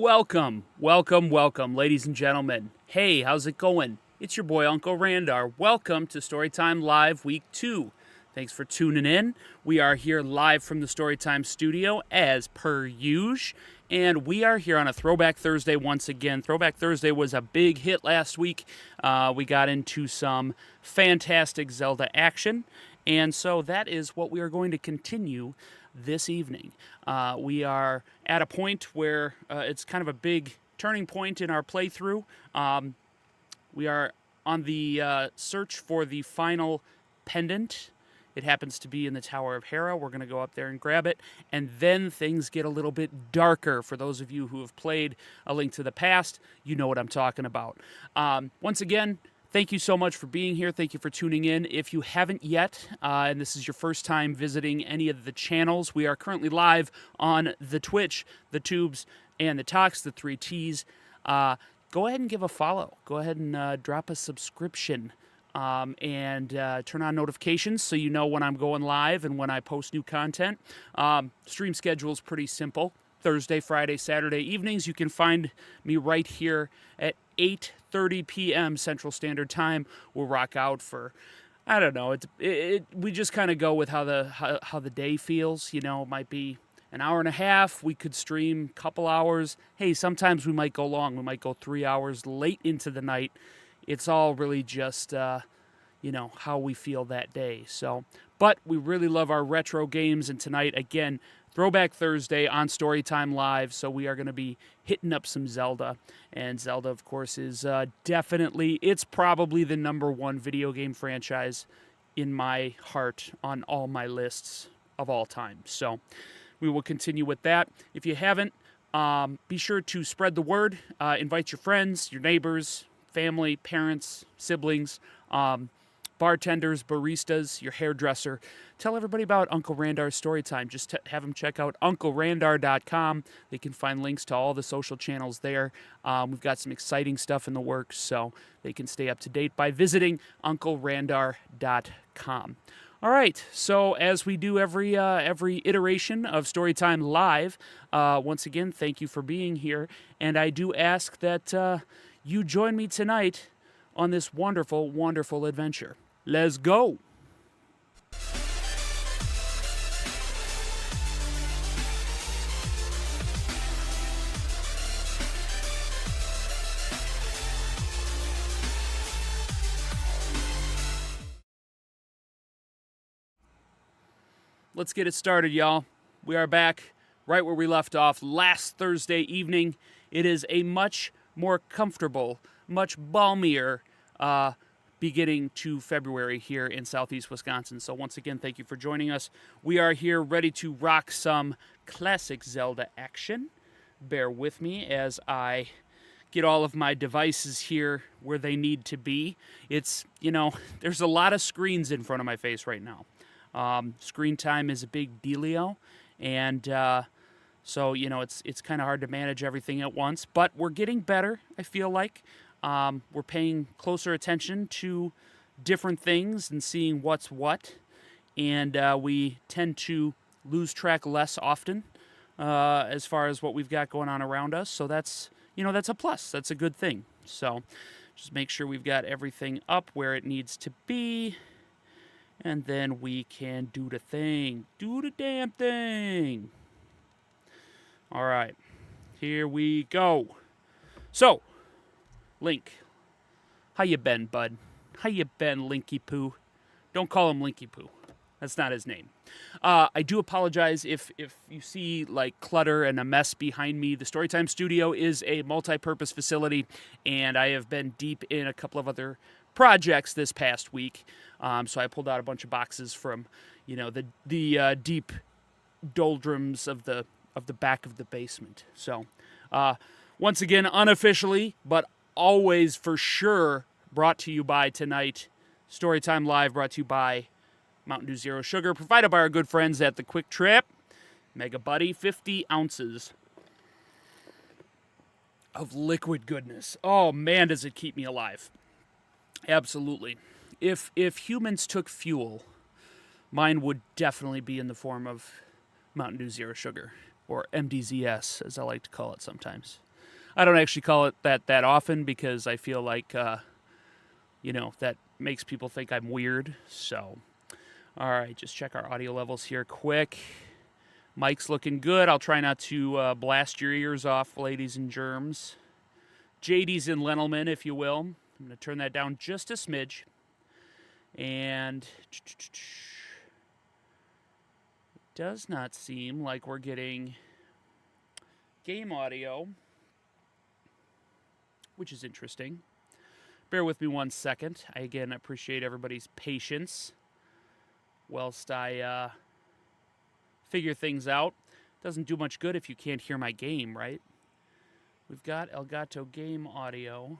Welcome, ladies and gentlemen. Hey, how's it going? It's your boy, Uncle Randar. Welcome to Storytime Live Week 2. Thanks for tuning in. We are here live from the Storytime studio, as per usual, and we are here on a Throwback Thursday once again. Throwback Thursday was a big hit last week. We got into some fantastic Zelda action, and so that is what we are going to continue this evening. We are at a point where it's kind of a big turning point in our playthrough. We are on the search for the final pendant. It happens to be in the Tower of Hera. We're going to go up there and grab it, and then things get a little bit darker. For those of you who have played A Link to the Past, you know what I'm talking about. Once again, thank you so much for being here. Thank you for tuning in. If you haven't yet, and this is your first time visiting any of the channels, we are currently live on the Twitch, the Tubes, and the Talks, the 3 Ts. Go ahead and give a follow. Go ahead and drop a subscription and turn on notifications so you know when I'm going live and when I post new content. Stream schedule is pretty simple. Thursday, Friday, Saturday evenings. You can find me right here at 8:30 p.m. Central Standard Time. We'll rock out for, I don't know. We just kind of go with how the day feels. You know, it might be an hour and a half. We could stream a couple hours. Hey, sometimes we might go long. We might go 3 hours late into the night. It's all really just, how we feel that day. So, but we really love our retro games, and tonight, again, Throwback Thursday on Storytime Live, so we are going to be hitting up some Zelda. And Zelda, of course, is it's probably the number one video game franchise in my heart on all my lists of all time. So we will continue with that. If you haven't, be sure to spread the word. Invite your friends, your neighbors, family, parents, siblings, bartenders, baristas, your hairdresser. Tell everybody about Uncle Randar's Storytime. Just have them check out UncleRandar.com. They can find links to all the social channels there. We've got some exciting stuff in the works, so they can stay up to date by visiting UncleRandar.com. All right, so as we do every iteration of Storytime Live, once again, thank you for being here, and I do ask that you join me tonight on this wonderful, wonderful adventure. Let's go! Let's get it started, y'all. We are back right where we left off last Thursday evening. It is a much more comfortable, much balmier beginning to February here in southeast Wisconsin. So once again, thank you for joining us. We are here ready to rock some classic Zelda action. Bear with me as I get all of my devices here where they need to be. It's, there's a lot of screens in front of my face right now. Screen time is a big dealio, and so, it's kind of hard to manage everything at once, but we're getting better, I feel like. We're paying closer attention to different things and seeing what's what, and we tend to lose track less often as far as what we've got going on around us, so that's a plus. That's a good thing. So just make sure we've got everything up where it needs to be, and then we can do the thing. Do the damn thing! All right, here we go. So, Link, how you been, bud? How you been, Linky Poo? Don't call him Linky Poo. That's not his name. I do apologize if you see like clutter and a mess behind me. The Storytime Studio is a multi-purpose facility, and I have been deep in a couple of other projects this past week. So I pulled out a bunch of boxes from, the deep doldrums of the back of the basement. So, once again, unofficially, but always for sure, brought to you by tonight, Storytime Live, brought to you by Mountain Dew Zero Sugar, provided by our good friends at the Quick Trip. Mega Buddy, 50 ounces of liquid goodness. Oh man, does it keep me alive. Absolutely. If humans took fuel, mine would definitely be in the form of Mountain Dew Zero Sugar, or MDZS, as I like to call it sometimes. I don't actually call it that often because I feel like, that makes people think I'm weird. So, all right, just check our audio levels here quick. Mike's looking good. I'll try not to blast your ears off, ladies and germs. JD's in Lenelman, if you will. I'm going to turn that down just a smidge. And it does not seem like we're getting game audio, which is interesting. Bear with me 1 second. I, again, appreciate everybody's patience whilst I figure things out. Doesn't do much good if you can't hear my game, right? We've got Elgato game audio.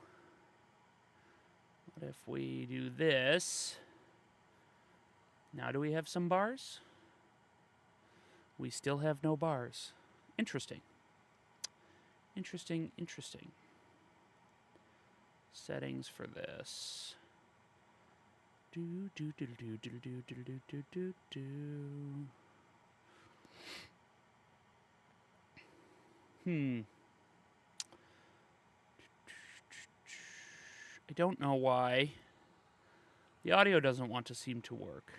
What if we do this? Now do we have some bars? We still have no bars. Interesting. Interesting. Settings for this. I don't know why. The audio doesn't want to seem to work.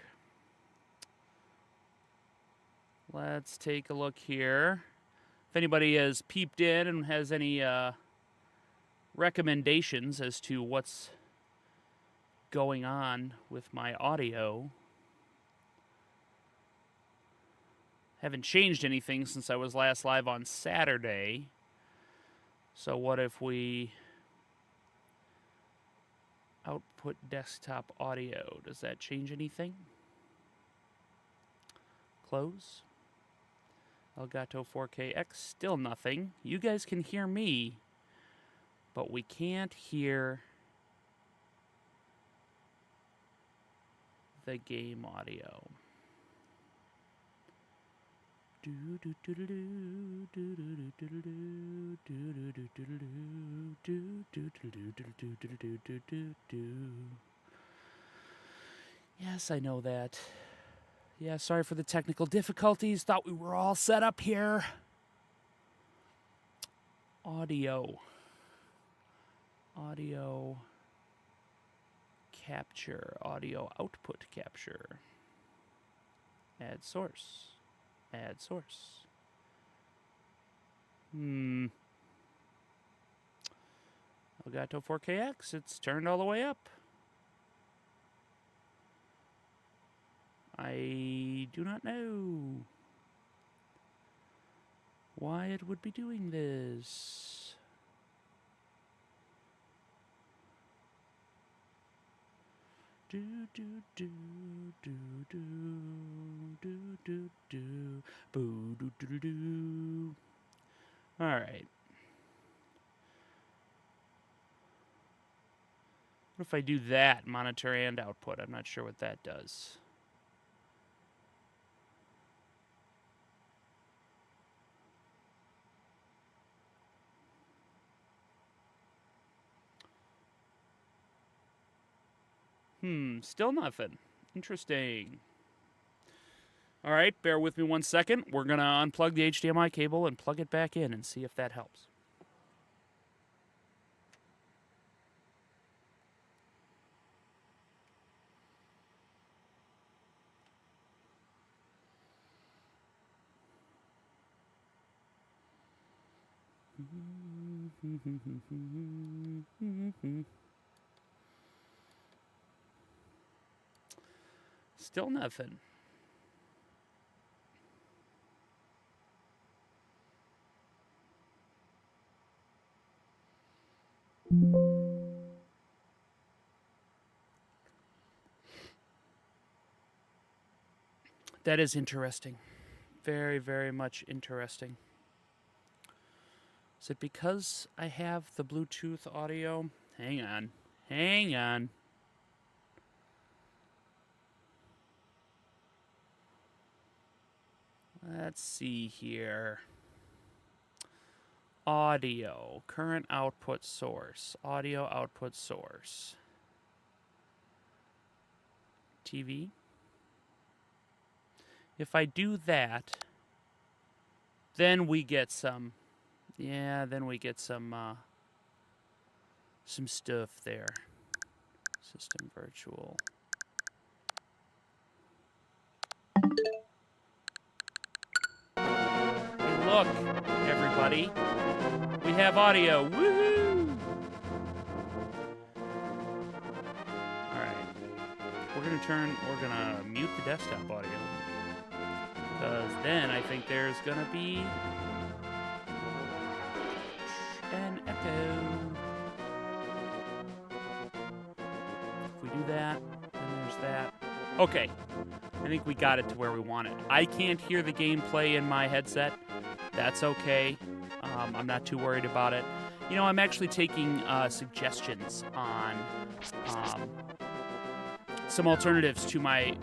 Let's take a look here. If anybody has peeped in and has any recommendations as to what's going on with my audio. Haven't changed anything since I was last live on Saturday. So what if we output desktop audio? Does that change anything? Close. Elgato 4KX, still nothing. You guys can hear me, but we can't hear the game audio. Yes, I know that. Yeah, sorry for the technical difficulties. Thought we were all set up here. Audio capture, audio output capture. Add source. Elgato 4KX, it's turned all the way up. I do not know why it would be doing this. All right. What if I do that, monitor and output? I'm not sure what that does. Still nothing. Interesting. All right, bear with me 1 second. We're going to unplug the HDMI cable and plug it back in and see if that helps. Still nothing. That is interesting. Very, very much interesting. Is it because I have the Bluetooth audio? Hang on. Let's see here. Audio, current output source, audio output source. TV. If I do that, then we get some, Yeah, then we get some stuff there. System virtual. Hey, look, everybody. We have audio. Woohoo! Alright. We're gonna mute the desktop audio. Because then I think there's gonna be an echo. If we do that, then there's that. Okay. I think we got it to where we want it. I can't hear the gameplay in my headset. That's okay. I'm not too worried about it. You know, I'm actually taking suggestions on some alternatives to my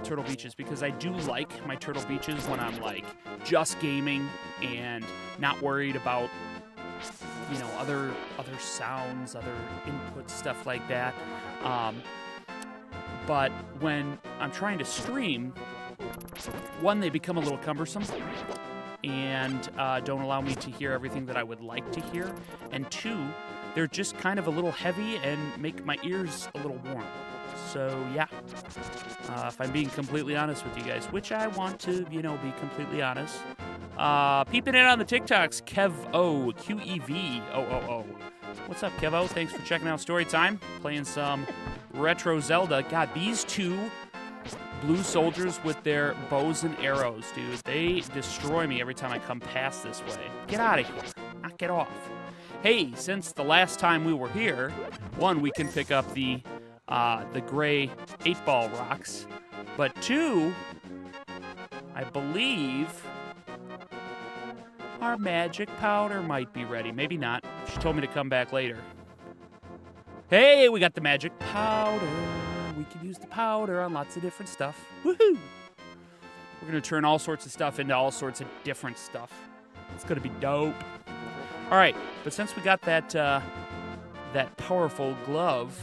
Turtle Beaches, because I do like my Turtle Beaches when I'm like just gaming and not worried about, you know, other sounds, other input, stuff like that. But when I'm trying to stream, one, they become a little cumbersome and don't allow me to hear everything that I would like to hear. And two, they're just kind of a little heavy and make my ears a little warm. So, yeah, if I'm being completely honest with you guys, which I want to, you know, be completely honest. Peeping in on the TikToks, Kev-O, Q-E-V-O-O-O. What's up, Kev-O? Thanks for checking out Storytime. Playing some retro Zelda. God, these two blue soldiers with their bows and arrows, dude, they destroy me every time I come past this way. Get out of here. Knock it off. Hey, since the last time we were here, one, we can pick up the gray 8-ball rocks, but two, I believe our magic powder might be ready. Maybe not. She told me to come back later. Hey, we got the magic powder. We can use the powder on lots of different stuff. Woohoo! We're going to turn all sorts of stuff into all sorts of different stuff. It's going to be dope. All right, but since we got that powerful glove,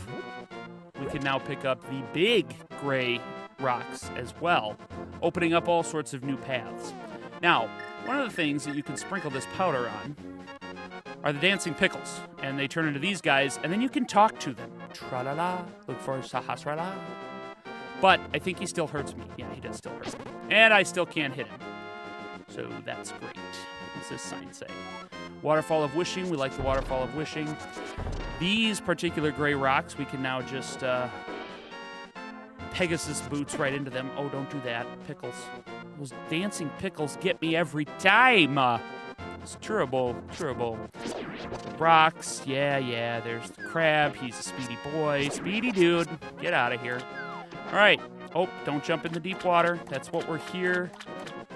we can now pick up the big gray rocks as well, opening up all sorts of new paths. Now, one of the things that you can sprinkle this powder on are the dancing pickles, and they turn into these guys, and then you can talk to them. Tra-la-la, look for Sahasrara. But I think he still hurts me. Yeah, he does still hurt me. And I still can't hit him. So that's great. What's this sign say? Waterfall of Wishing. We like the Waterfall of Wishing. These particular gray rocks, we can now just Pegasus boots right into them. Oh, don't do that. Pickles. Those dancing pickles get me every time. It's terrible. Rocks. Yeah. There's the crab. He's a speedy boy. Speedy dude. Get out of here. All right. Oh, don't jump in the deep water. That's what we're here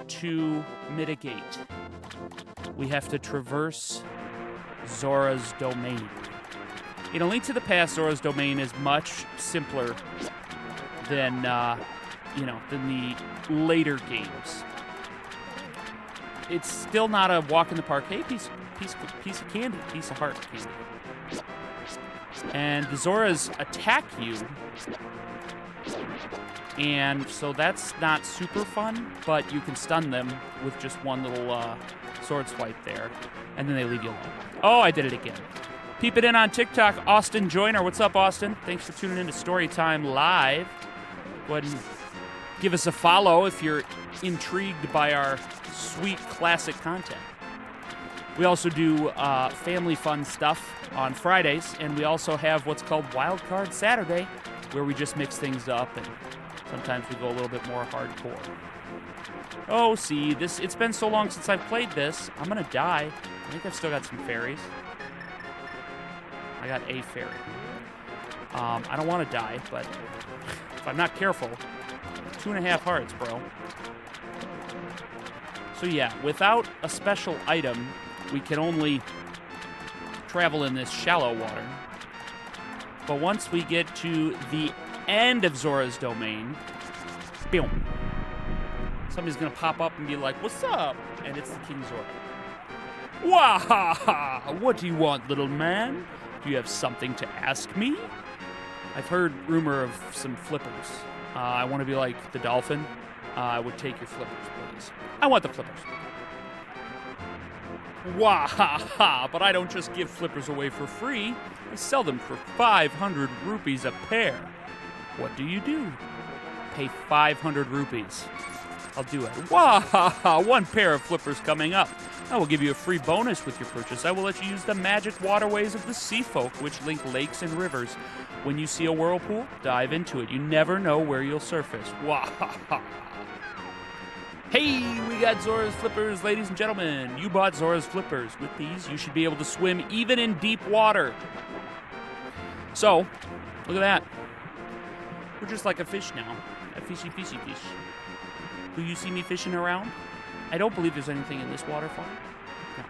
to mitigate. We have to traverse Zora's domain. In A Link to the Past, Zora's domain is much simpler than the later games. It's still not a walk in the park. Hey, piece of candy, piece of heart candy. And the Zoras attack you, and so that's not super fun. But you can stun them with just one little sword swipe there, and then they leave you alone. Oh, I did it again. Peep it in on TikTok, Austin Joyner. What's up, Austin? Thanks for tuning in to Storytime Live. Go ahead and give us a follow if you're intrigued by our sweet classic content. We also do family fun stuff on Fridays, and we also have what's called Wild Card Saturday, where we just mix things up, and sometimes we go a little bit more hardcore. Oh, see, it's been so long since I've played this. I'm going to die. I think I've still got some fairies. I got a fairy. I don't want to die, but if I'm not careful, 2.5 hearts, bro. So yeah, without a special item, we can only travel in this shallow water. But once we get to the end of Zora's domain, boom, somebody's gonna pop up and be like, "What's up?" And it's the King Zora. Wah-ha-ha! What do you want, little man? Do you have something to ask me? I've heard rumor of some flippers. I want to be like the dolphin. I would take your flippers, please. I want the flippers. Wah ha ha, but I don't just give flippers away for free. I sell them for 500 rupees a pair. What do? Pay 500 rupees. I'll do it. Wah ha ha, 1 pair of flippers coming up. I will give you a free bonus with your purchase. I will let you use the magic waterways of the sea folk, which link lakes and rivers. When you see a whirlpool, dive into it. You never know where you'll surface. Wah ha ha. Hey, we got Zora's flippers, ladies and gentlemen. You bought Zora's flippers. With these, you should be able to swim even in deep water. So, look at that. We're just like a fish now. A fishy fish. Do you see me fishing around? I don't believe there's anything in this waterfall. No.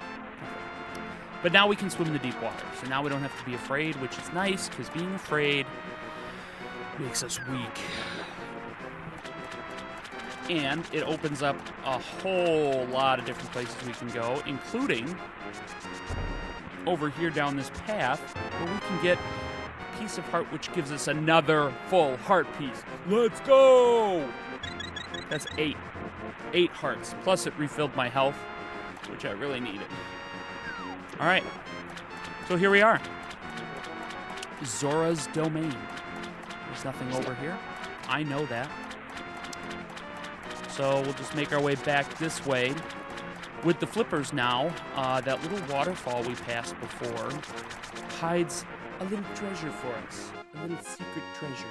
But now we can swim in the deep water. So now we don't have to be afraid, which is nice, because being afraid makes us weak. And it opens up a whole lot of different places we can go, including over here down this path, where we can get a piece of heart, which gives us another full heart piece. Let's go! That's 8. 8 hearts. Plus it refilled my health, which I really needed. All right. So here we are. Zora's domain. There's nothing over here. I know that. So we'll just make our way back this way. With the flippers now, that little waterfall we passed before hides a little treasure for us. A little secret treasure.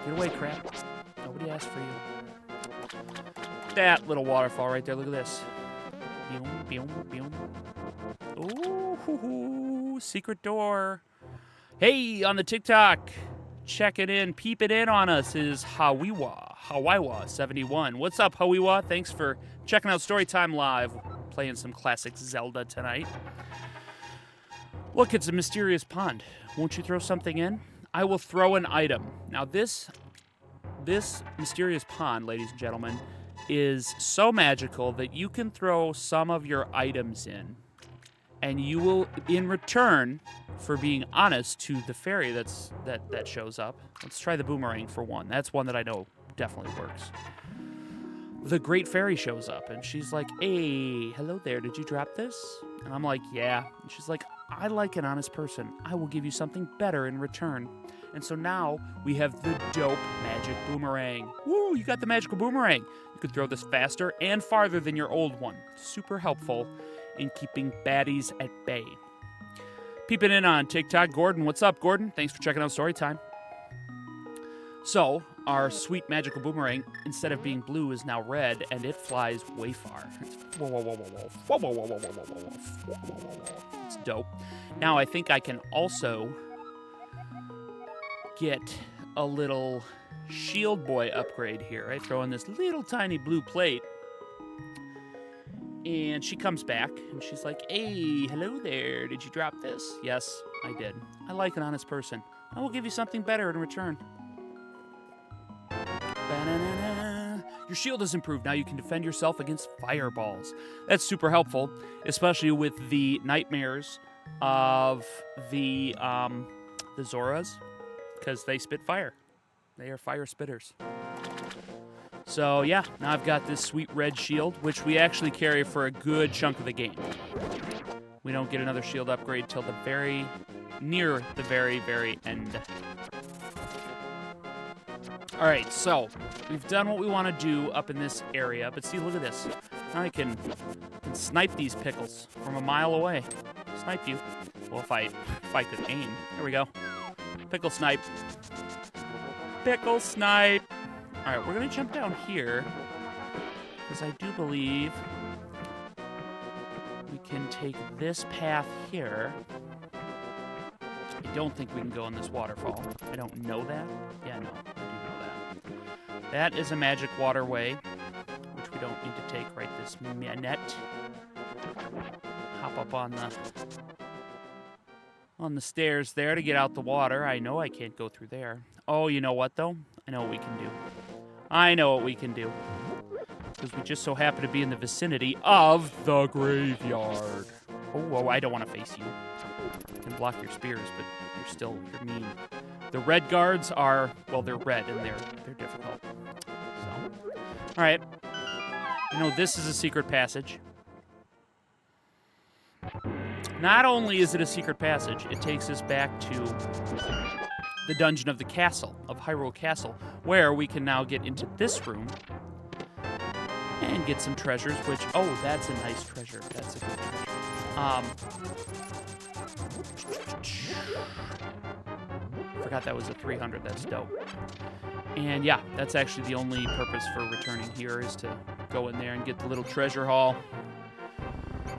Get away, crap. Nobody asked for you. That little waterfall right there. Look at this. Ooh, secret door. Hey, on the TikTok, checking in, peeping in on us is Hawiwa71. What's up, Hawiwa? Thanks for checking out Storytime Live. Playing some classic Zelda tonight. Look, it's a mysterious pond. Won't you throw something in? I will throw an item. Now this mysterious pond, ladies and gentlemen, is so magical that you can throw some of your items in, and you will, in return for being honest to the fairy that shows up. Let's try the boomerang for one. That's one that I know definitely works. The great fairy shows up, and she's like, "Hey, hello there. Did you drop this?" And I'm like, "Yeah." And she's like, "I like an honest person. I will give you something better in return." And so now we have the dope magic boomerang. Woo, you got the magical boomerang. You can throw this faster and farther than your old one. Super helpful in keeping baddies at bay. Peeping in on TikTok, Gordon. What's up, Gordon? Thanks for checking out Storytime. So, our sweet magical boomerang, instead of being blue, is now red, and it flies way far. It's dope. Now, I think I can also get a little shield boy upgrade here. I throw in this little tiny blue plate, and she comes back, and she's like, "Hey, hello there. Did you drop this?" "Yes, I did. I like an honest person. I will give you something better in return." Ba-na-na-na. Your shield is improved. Now you can defend yourself against fireballs. That's super helpful, especially with the nightmares of the Zoras, because they spit fire. They are fire spitters. So yeah, now I've got this sweet red shield, which we actually carry for a good chunk of the game. We don't get another shield upgrade till near the very, very end. All right, so we've done what we want to do up in this area, but see, look at this. Now I can snipe these pickles from a mile away. Snipe you. Well, if I could aim. There we go. Pickle snipe. Pickle snipe. All right, we're going to jump down here, because I do believe we can take this path here. I don't think we can go in this waterfall. I don't know that. Yeah, no, I do know that. That is a magic waterway, which we don't need to take right this minute. Hop up on the stairs there to get out the water. I know I can't go through there. Oh, you know what, though? I know what we can do. I know what we can do. Because we just so happen to be in the vicinity of the graveyard. Oh, I don't want to face you. You can block your spears, but you're mean. The red guards are, well, they're red and they're difficult. So, all right. You know, this is a secret passage. Not only is it a secret passage, it takes us back to the dungeon of the castle, of Hyrule Castle, where we can now get into this room and get some treasures, which, oh, that's a nice treasure. That's a good treasure. Forgot that was a 300. That's dope. And yeah, that's actually the only purpose for returning here is to go in there and get the little treasure haul.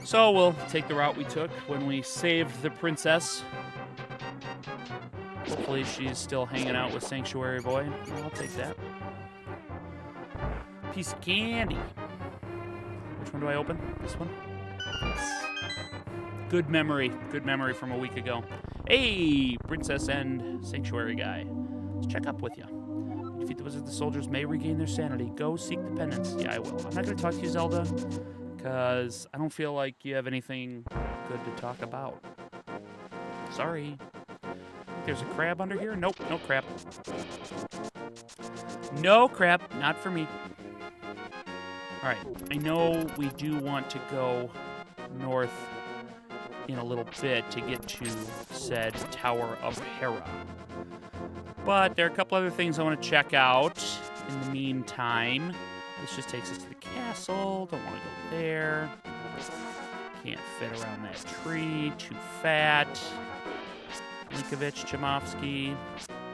So we'll take the route we took when we saved the princess. Hopefully she's still hanging out with Sanctuary Boy. I'll take that. Piece of candy. Which one do I open? This one? Yes. Good memory. Good memory from a week ago. Hey, princess and sanctuary guy. Let's check up with you. Defeat the wizard, the soldiers may regain their sanity. Go seek the penance. Yeah, I will. I'm not going to talk to you, Zelda, because I don't feel like you have anything good to talk about. Sorry. There's a crab under here? Nope, no crab. No crab, not for me. Alright, I know we do want to go north in a little bit to get to said Tower of Hera. But there are a couple other things I want to check out in the meantime. This just takes us to the castle. Don't want to go there. Can't fit around that tree. Too fat. Linkovich, Chimovsky.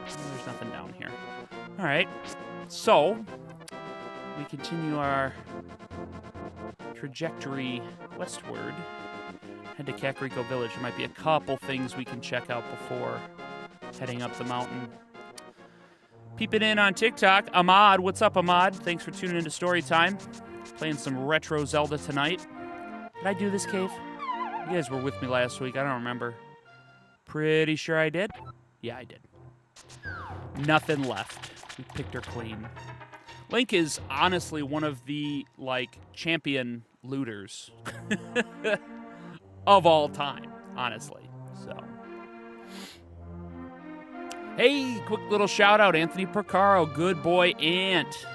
There's nothing down here. Alright, so we continue our trajectory westward. Head to Kakariko Village. There might be a couple things we can check out before heading up the mountain. Peeping in on TikTok, Ahmad. What's up, Ahmad? Thanks for tuning into Storytime. Playing some retro Zelda tonight. Did I do this cave? You guys were with me last week. I don't remember. Pretty sure I did. Yeah, I did. Nothing left. We picked her clean. Link is honestly one of the, champion looters of all time, honestly. So, hey, quick little shout out, Anthony Percaro, good boy Ant.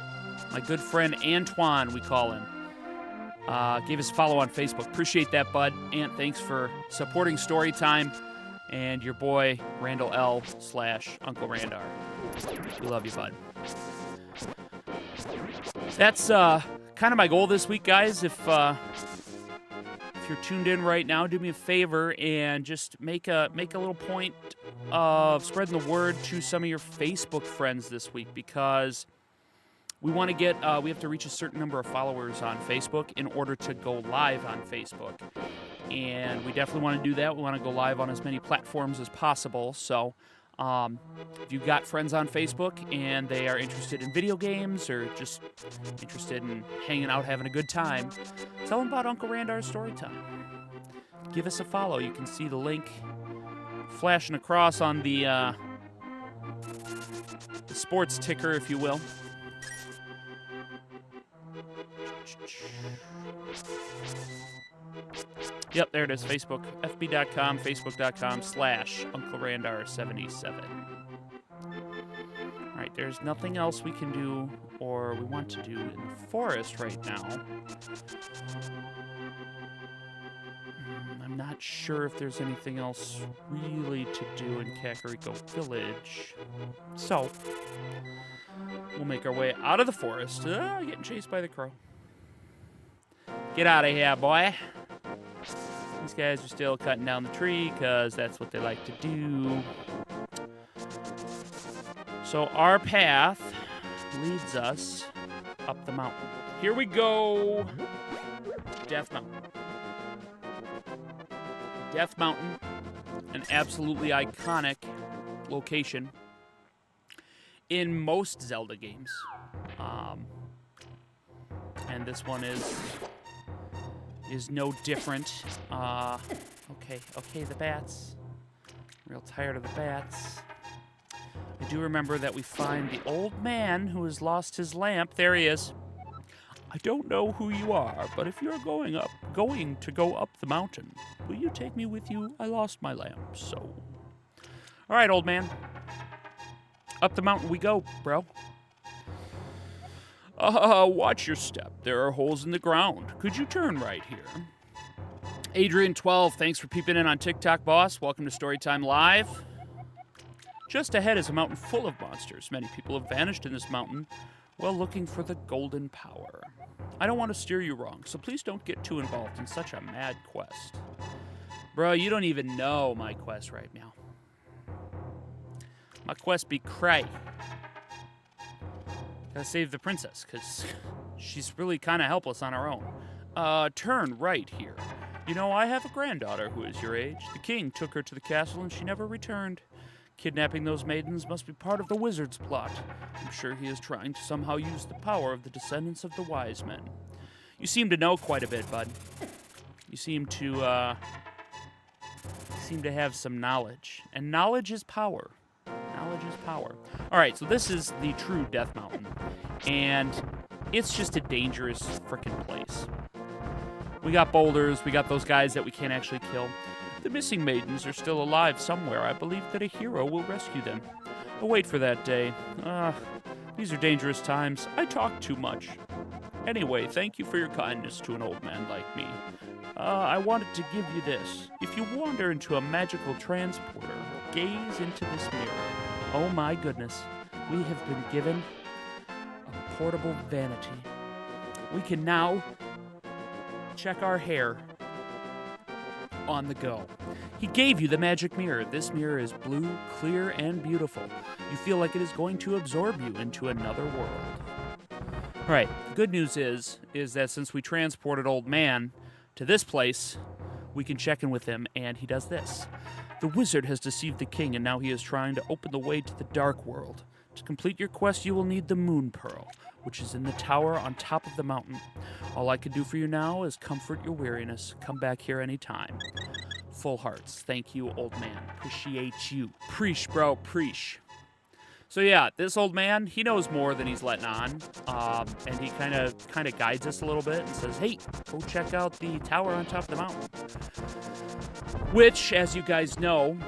My good friend Antoine, we call him. Gave us a follow on Facebook. Appreciate that, bud. Ant, thanks for supporting Storytime. And your boy, Randall L. / Uncle Randar. We love you, bud. That's kind of my goal this week, guys. If you're tuned in right now, do me a favor and just make a little point of spreading the word to some of your Facebook friends this week, because we want to get we have to reach a certain number of followers on Facebook in order to go live on Facebook. And we definitely want to do that. We want to go live on as many platforms as possible. So if you've got friends on Facebook and they are interested in video games or just interested in hanging out, having a good time, tell them about Uncle Randar's Storytime. Give us a follow. You can see the link flashing across on the sports ticker, if you will. Yep, there it is, Facebook, fb.com, facebook.com/UncleRandar77. All right, there's nothing else we can do or we want to do in the forest right now. I'm not sure if there's anything else really to do in Kakariko Village. So, we'll make our way out of the forest. Getting chased by the crow. Get out of here, boy. These guys are still cutting down the tree because that's what they like to do. So our path leads us up the mountain. Here we go. Death Mountain. Death Mountain, an absolutely iconic location in most Zelda games. And this one is no different. Okay, the bats. Real tired of the bats. I do remember that we find the old man who has lost his lamp. There he is. I don't know who you are, but if you're going to go up the mountain, will you take me with you? I lost my lamp, so. All right, old man. Up the mountain we go, bro. Watch your step. There are holes in the ground. Could you turn right here? Adrian12, thanks for peeping in on TikTok, boss. Welcome to Storytime Live. Just ahead is a mountain full of monsters. Many people have vanished in this mountain while looking for the golden power. I don't want to steer you wrong, so please don't get too involved in such a mad quest. Bro, you don't even know my quest right now. My quest be cray. Gotta save the princess, because she's really kind of helpless on her own. Turn right here. You know, I have a granddaughter who is your age. The king took her to the castle and she never returned. Kidnapping those maidens must be part of the wizard's plot. I'm sure he is trying to somehow use the power of the descendants of the wise men. You seem to know quite a bit, bud. You seem to have some knowledge. And knowledge is power. Knowledge is power. Alright, so this is the true Death Mountain. And it's just a dangerous frickin' place. We got boulders, we got those guys that we can't actually kill. The missing maidens are still alive somewhere. I believe that a hero will rescue them. I'll wait for that day. These are dangerous times. I talk too much. Anyway, thank you for your kindness to an old man like me. I wanted to give you this. If you wander into a magical transporter, gaze into this mirror. Oh my goodness. We have been given a portable vanity. We can now check our hair on the go. He gave you the magic mirror. This mirror is blue, clear, and beautiful. You feel like it is going to absorb you into another world. All right, the good news is that since we transported old man to this place, we can check in with him, and he does this. The wizard has deceived the king, and now he is trying to open the way to the dark world. To complete your quest, you will need the moon pearl, which is in the tower on top of the mountain. All I can do for you now is comfort your weariness. Come back here anytime. Full hearts. Thank you, old man. Appreciate you. Preach, bro. Preach. So yeah, this old man, he knows more than he's letting on. And he kind of guides us a little bit and says, hey, go check out the tower on top of the mountain. Which, as you guys know,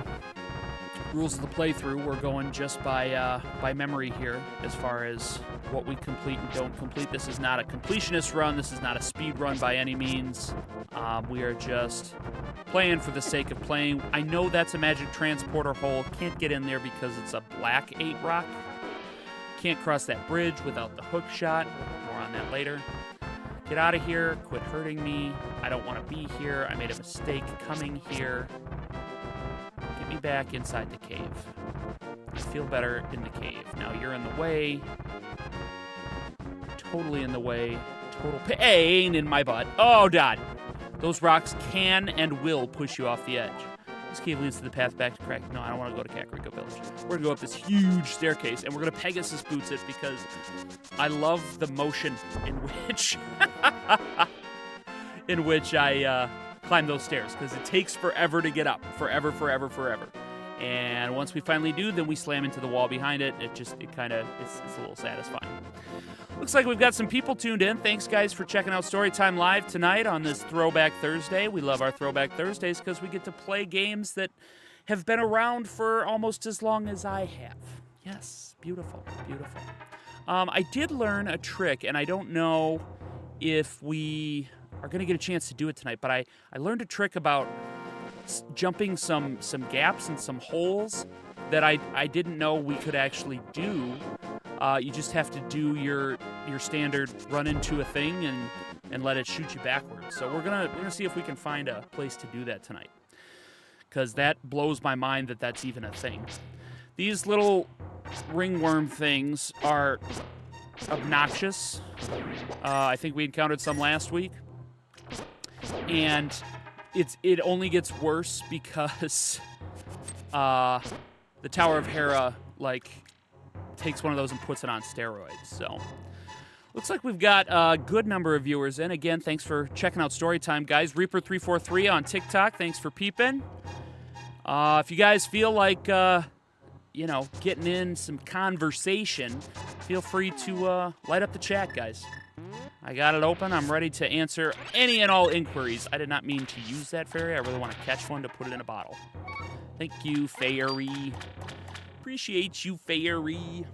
rules of the playthrough, we're going just by memory here as far as what we complete and don't complete. This is not a completionist run. This is not a speed run by any means. We are just playing for the sake of playing. I know that's a magic transporter hole. Can't get in there because it's a black 8 rock. Can't cross that bridge without the hook shot. More on that later. Get out of here. Quit hurting me. I don't want to be here. I made a mistake coming here. Get me back inside the cave. I feel better in the cave. Now you're in the way. Totally in the way. Total pain in my butt. Oh, God. Those rocks can and will push you off the edge. This cave leads to the path back to Crack. No, I don't want to go to Kakariko Village. We're going to go up this huge staircase, and we're going to Pegasus boots it because I love the motion in which I climb those stairs, because it takes forever to get up. Forever. And once we finally do, then we slam into the wall behind it. It's a little satisfying. Looks like we've got some people tuned in. Thanks, guys, for checking out Storytime Live tonight on this Throwback Thursday. We love our Throwback Thursdays because we get to play games that have been around for almost as long as I have. Yes, beautiful. I did learn a trick, and I don't know if we are going to get a chance to do it tonight, but I learned a trick about jumping some gaps and some holes that I didn't know we could actually do. You just have to do your standard run into a thing and let it shoot you backwards. So we're gonna see if we can find a place to do that tonight, because that blows my mind that that's even a thing. These little ringworm things are obnoxious. I think we encountered some last week, and it only gets worse because the Tower of Hera takes one of those and puts it on steroids. So looks like we've got a good number of viewers in. Again, thanks for checking out Storytime, guys. Reaper343 on TikTok, thanks for peeping. If you guys feel like getting in some conversation, feel free to light up the chat, guys. I got it open. I'm ready to answer any and all inquiries. I did not mean to use that fairy. I really want to catch one to put it in a bottle. Thank you, fairy. Appreciate you, fairy.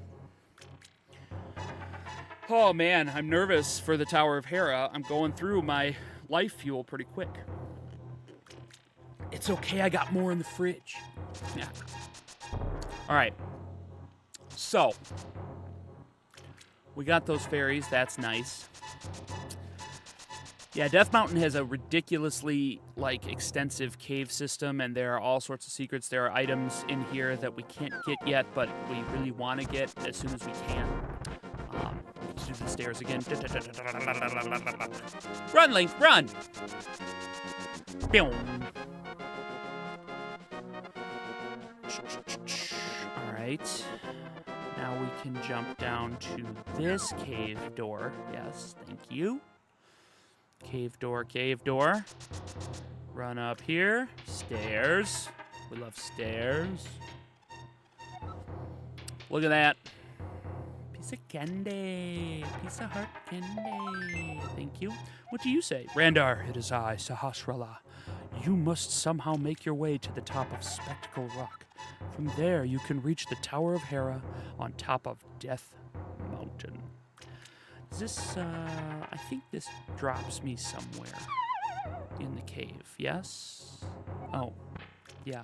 Oh, man, I'm nervous for the Tower of Hera. I'm going through my life fuel pretty quick. It's okay, I got more in the fridge. Yeah. All right. So, we got those fairies. That's nice. Yeah, Death Mountain has a ridiculously, extensive cave system, and there are all sorts of secrets. There are items in here that we can't get yet, but we really want to get as soon as we can. Let's do the stairs again. Run, Link, run! Boom. All right. Now we can jump down to this cave door. Yes, thank you. Cave door, cave door. Run up here. Stairs. We love stairs. Look at that. Piece of candy. Piece of heart candy. Thank you. What do you say? Randar, it is I, Sahasrara. You must somehow make your way to the top of Spectacle Rock. From there, you can reach the Tower of Hera on top of Death Mountain. Is this, I think this drops me somewhere in the cave, yes? Oh, yeah,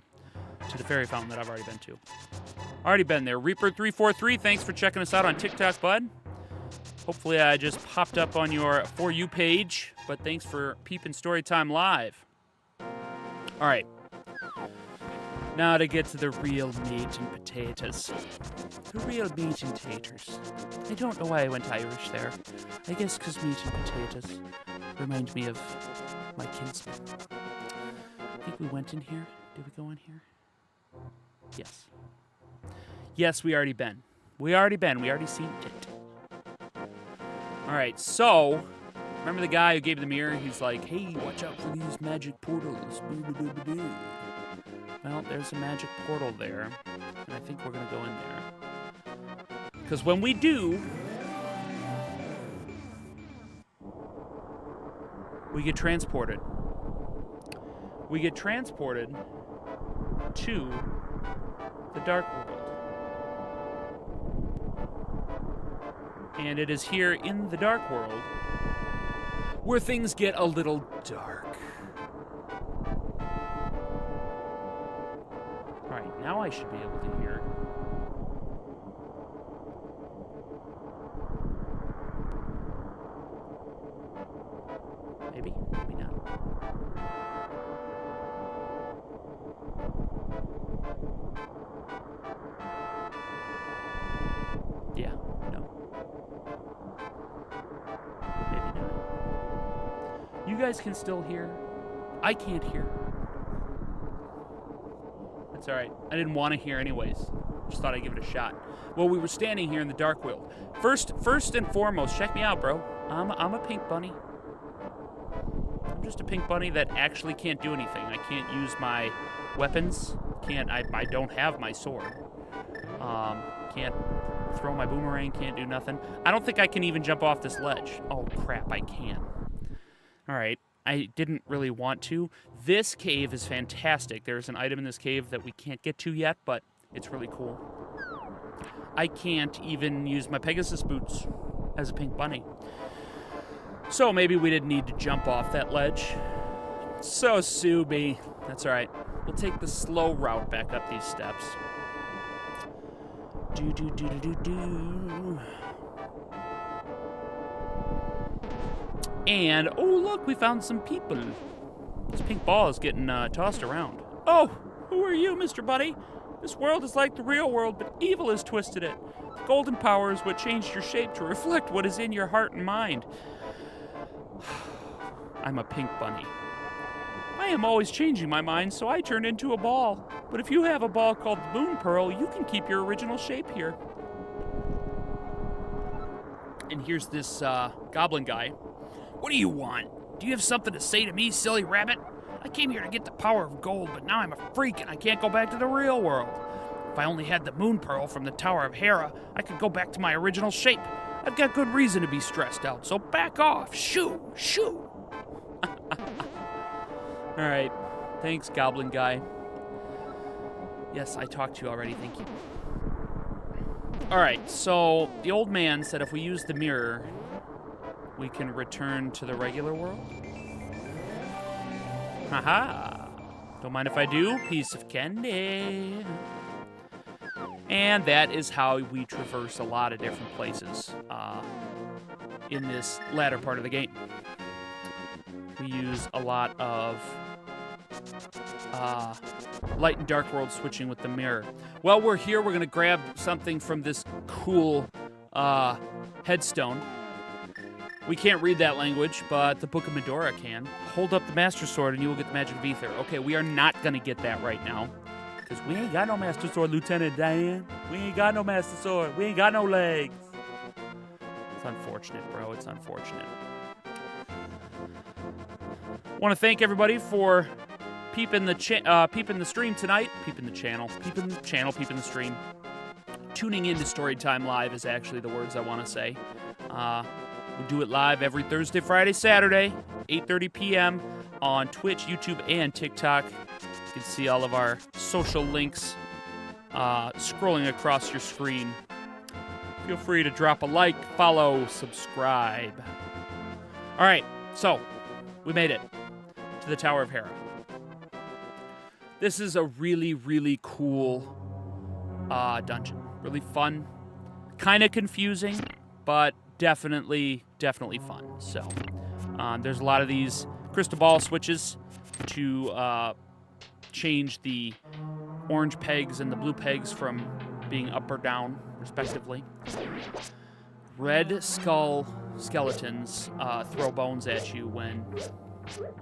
to the fairy fountain that I've already been to. Already been there. Reaper343, thanks for checking us out on TikTok, bud. Hopefully I just popped up on your For You page, but thanks for peeping Storytime Live. All right. Now to get to the real meat and potatoes. The real meat and taters. I don't know why I went Irish there. I guess because meat and potatoes remind me of my kinsman. I think we went in here. Did we go in here? Yes. Yes, we already been. We already seen it. All right, so remember the guy who gave the mirror? He's like, hey, watch out for these magic portals. Well, there's a magic portal there, and I think we're going to go in there. Because when we do, we get transported. We get transported to the Dark World. And it is here in the Dark World where things get a little dark. Alright, now I should be able to hear. Maybe, maybe not. Yeah, no. Maybe not. You guys can still hear. I can't hear. That's alright. I didn't want to hear anyways. Just thought I'd give it a shot. Well, we were standing here in the Dark World. First and foremost, check me out, bro. I'm a pink bunny. I'm just a pink bunny that actually can't do anything. I can't use my weapons. I don't have my sword. Can't throw my boomerang, can't do nothing. I don't think I can even jump off this ledge. Oh, crap, I can. Alright. I didn't really want to. This cave is fantastic. There's an item in this cave that we can't get to yet, but it's really cool. I can't even use my Pegasus boots as a pink bunny. So maybe we didn't need to jump off that ledge. So sue me. That's all right. We'll take the slow route back up these steps. And, oh, look, we found some people. This pink ball is getting tossed around. Oh, who are you, Mr. Bunny? This world is like the real world, but evil has twisted it. The golden power is what changed your shape to reflect what is in your heart and mind. I'm a pink bunny. I am always changing my mind, so I turned into a ball. But if you have a ball called the Moon Pearl, you can keep your original shape here. And here's this goblin guy. What do you want? Do you have something to say to me, silly rabbit? I came here to get the power of gold, but now I'm a freak and I can't go back to the real world. If I only had the Moon Pearl from the Tower of Hera, I could go back to my original shape. I've got good reason to be stressed out, so back off. Shoo, shoo. All right. Thanks, goblin guy. Yes, I talked to you already. Thank you. All right. So the old man said if we use the mirror, we can return to the regular world. Haha. Don't mind if I do. Piece of candy. And that is how we traverse a lot of different places in this latter part of the game. We use a lot of light and dark world switching with the mirror. While we're here, we're going to grab something from this cool headstone. We can't read that language, but the Book of Medora can. Hold up the Master Sword and you will get the Magic of Ether. Okay, we are not going to get that right now. Because we ain't got no Master Sword, Lieutenant Dan. We ain't got no Master Sword. We ain't got no legs. It's unfortunate, bro. It's unfortunate. Want to thank everybody for peeping the stream tonight. Peeping the channel. Peeping the channel. Peeping the stream. Tuning into Storytime Live is actually the words I want to say. We do it live every Thursday, Friday, Saturday, 8:30 p.m. on Twitch, YouTube, and TikTok. You can see all of our social links scrolling across your screen. Feel free to drop a like, follow, subscribe. All right, so we made it to the Tower of Hera. This is a really, really cool dungeon. Really fun. Kind of confusing, but definitely fun. So there's a lot of these crystal ball switches to change the orange pegs and the blue pegs from being up or down, respectively. Red skull skeletons throw bones at you when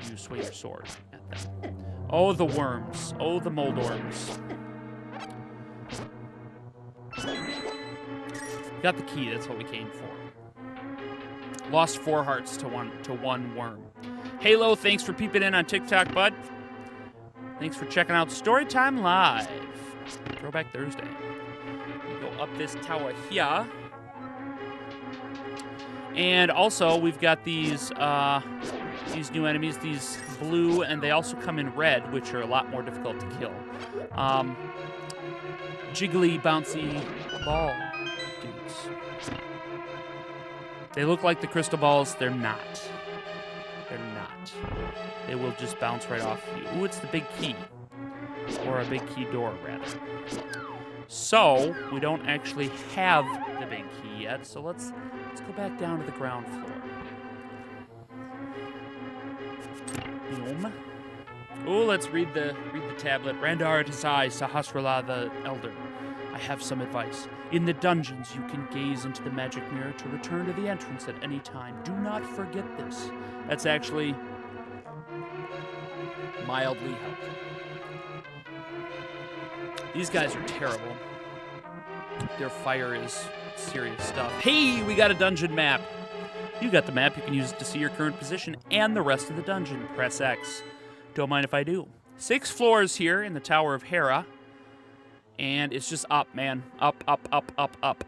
you swing your sword at them. Oh, the worms. Oh, the mold worms. Got the key. That's what we came for. Lost 4 hearts to one worm. Halo, thanks for peeping in on TikTok, bud. Thanks for checking out Storytime Live. Throwback Thursday. We go up this tower here. And also, we've got these new enemies, these blue, and they also come in red, which are a lot more difficult to kill. Jiggly, bouncy ball dudes. They look like the crystal balls. They're not. They're not. They will just bounce right off you. Ooh, it's the big key. Or a big key door, rather. So, we don't actually have the big key yet, so let's go back down to the ground floor. Boom. Ooh, let's read the tablet. Randar Desai Sahasrala the Elder. I have some advice. In the dungeons, you can gaze into the magic mirror to return to the entrance at any time. Do not forget this. That's actually mildly helpful. These guys are terrible. Their fire is serious stuff. Hey, we got a dungeon map. You got the map. You can use it to see your current position and the rest of the dungeon. Press X. Don't mind if I do. 6 floors here in the Tower of Hera. And it's just up, man. Up, up, up, up, up.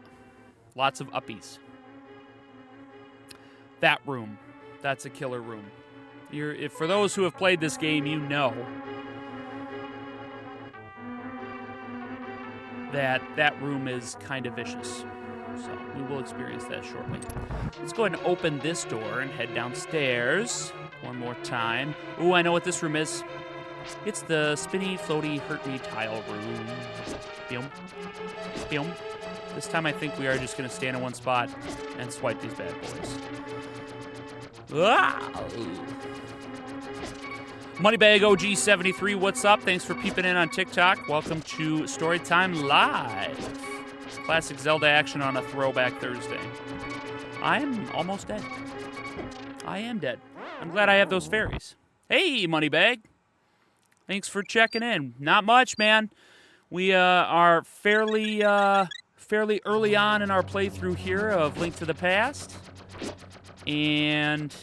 Lots of uppies. That room. That's a killer room. For those who have played this game, you know that room is kind of vicious. So we will experience that shortly. Let's go ahead and open this door and head downstairs one more time. Ooh, I know what this room is. It's the spinny, floaty, hurt me tile room. Boom. Boom. This time I think we are just going to stand in one spot and swipe these bad boys. Ah! Moneybag OG73, what's up? Thanks for peeping in on TikTok. Welcome to Storytime Live. Classic Zelda action on a Throwback Thursday. I am almost dead. I am dead. I'm glad I have those fairies. Hey, Moneybag. Thanks for checking in. Not much, man. We are fairly early on in our playthrough here of Link to the Past. And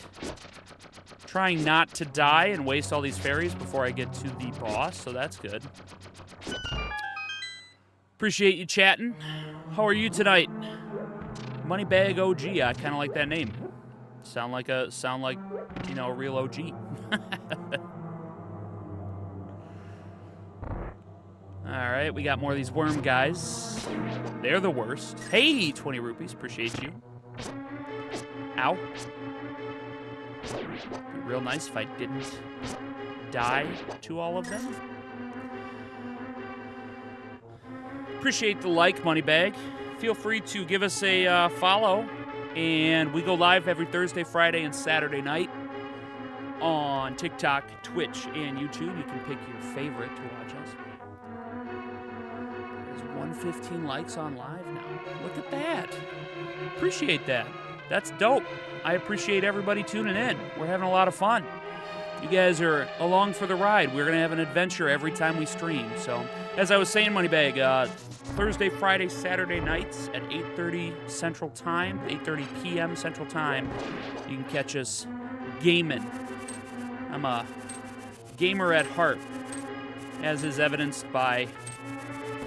trying not to die and waste all these fairies before I get to the boss, so that's good. Appreciate you chatting. How are you tonight? Moneybag OG, I kind of like that name. Sound like a real OG. Alright, we got more of these worm guys. They're the worst. Hey, 20 rupees. Appreciate you. Ow. Be real nice if I didn't die to all of them. Appreciate the like, Moneybag. Feel free to give us a follow. And we go live every Thursday, Friday, and Saturday night on TikTok, Twitch, and YouTube. You can pick your favorite to watch us. There's 115 likes on live now. Look at that. Appreciate that. That's dope. I appreciate everybody tuning in. We're having a lot of fun. You guys are along for the ride. We're going to have an adventure every time we stream. So, as I was saying, Moneybag, Thursday, Friday, Saturday nights at 8:30 Central Time, 8:30 p.m. Central Time, you can catch us gaming. I'm a gamer at heart, as is evidenced by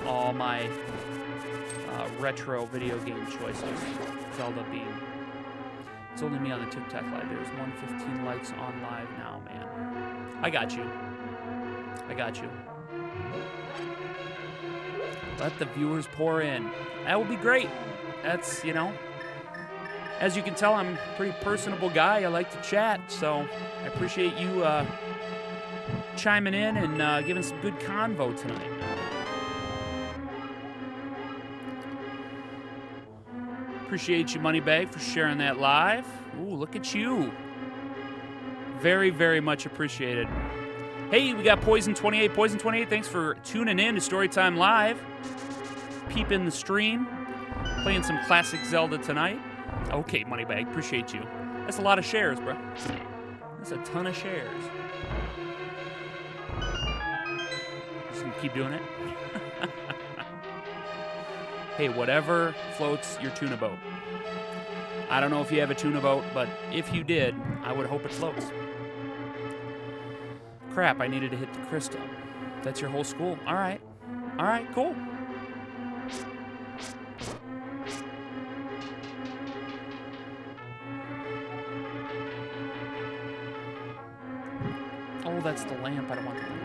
all my retro video game choices. Zelda being. It's only me on the TikTok live. There's 115 likes on live now, man. I got you. I got you. Let the viewers pour in. That would be great. That's, you know, as you can tell, I'm a pretty personable guy. I like to chat, so I appreciate you chiming in and giving some good convo tonight. Appreciate you, Moneybag, for sharing that live. Ooh, look at you. Very, very much appreciated. Hey, we got Poison28. Poison28, thanks for tuning in to Storytime Live. Peeping the stream. Playing some classic Zelda tonight. Okay, Moneybag, appreciate you. That's a lot of shares, bro. That's a ton of shares. Just gonna keep doing it. Hey, whatever floats your tuna boat. I don't know if you have a tuna boat, but if you did, I would hope it floats. Crap, I needed to hit the crystal. That's your whole school? All right. All right, cool. Oh, that's the lamp. I don't want the lamp.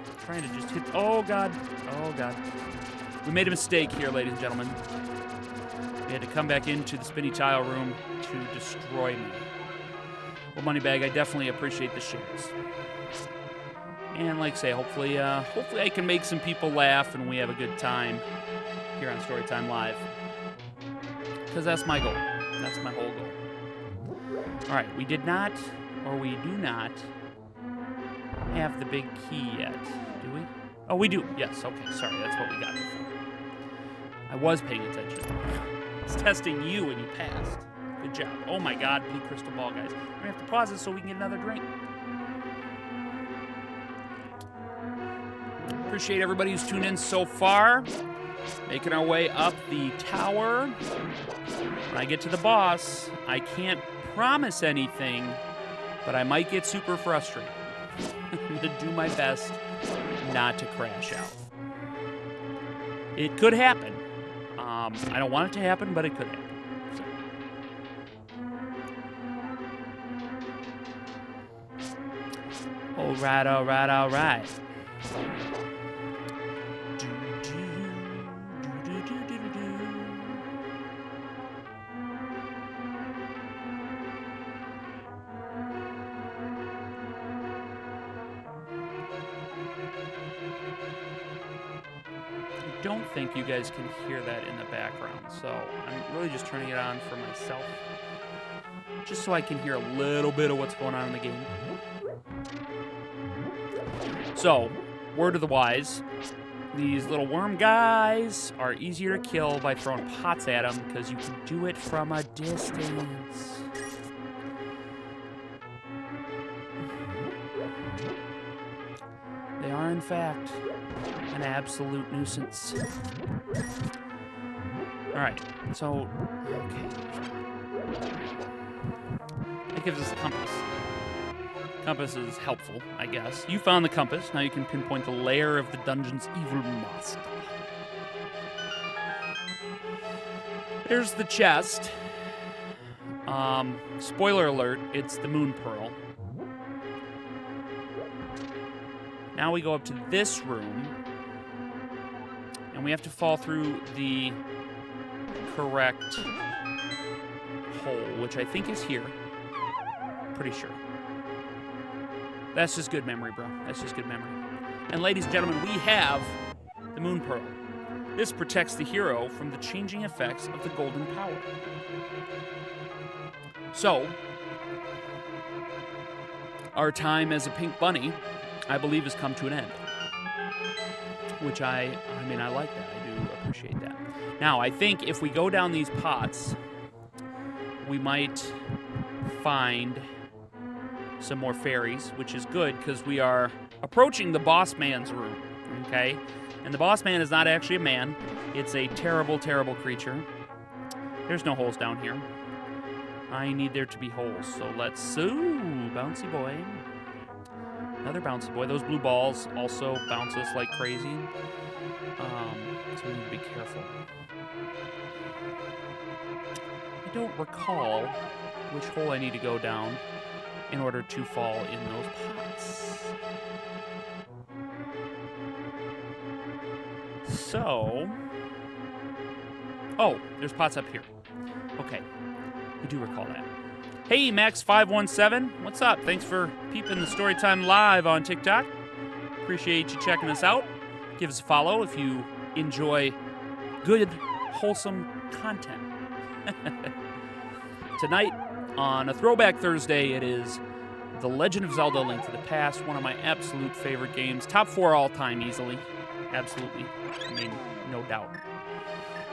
I'm trying to just hit... Oh, God. Oh, God. We made a mistake here, ladies and gentlemen. We had to come back into the spinny tile room to destroy me. Well, Moneybag, I definitely appreciate the shares. And like I say, hopefully I can make some people laugh and we have a good time here on Storytime Live. Because that's my goal. That's my whole goal. All right, we did not, or we do not, have the big key yet, do we? Oh, we do. Yes, okay, sorry, that's what we got before. I was paying attention. I was testing you and you passed. Good job. Oh my God, blue crystal ball, guys. We're gonna have to pause it so we can get another drink. Appreciate everybody who's tuned in so far. Making our way up the tower. When I get to the boss, I can't promise anything, but I might get super frustrated. I'm gonna do my best not to crash out. It could happen. I don't want it to happen, but it could happen. So. All right, all right, all right. I don't think you guys can hear that in the background, so I'm really just turning it on for myself, just so I can hear a little bit of what's going on in the game. So, word of the wise, these little worm guys are easier to kill by throwing pots at them because you can do it from a distance. They are, in fact, an absolute nuisance. Alright, so, okay. That gives us a compass. Compass is helpful, I guess. You found the compass. Now you can pinpoint the lair of the dungeon's evil master. There's the chest. Spoiler alert, it's the moon pearl. Now we go up to this room, and we have to fall through the correct hole, which I think is here. Pretty sure. That's just good memory, bro. That's just good memory. And ladies and gentlemen, we have the Moon Pearl. This protects the hero from the changing effects of the golden power. So, our time as a pink bunny, I believe, has come to an end. Which I like that. I do appreciate that. Now, I think if we go down these pots, we might find some more fairies, which is good because we are approaching the boss man's room, okay? And the boss man is not actually a man. It's a terrible, terrible creature. There's no holes down here. I need there to be holes, so let's... Ooh, bouncy boy. Another bouncy boy. Those blue balls also bounce us like crazy. So we need to be careful. I don't recall which hole I need to go down in order to fall in those pots. So... Oh, there's pots up here. Okay. I do recall that. Hey, Max517. What's up? Thanks for peeping the Storytime live on TikTok. Appreciate you checking us out. Give us a follow if you enjoy good, wholesome content. Tonight, on a Throwback Thursday, it is The Legend of Zelda: Link to the Past, one of my absolute favorite games. Top 4 all time easily. Absolutely. I mean, no doubt.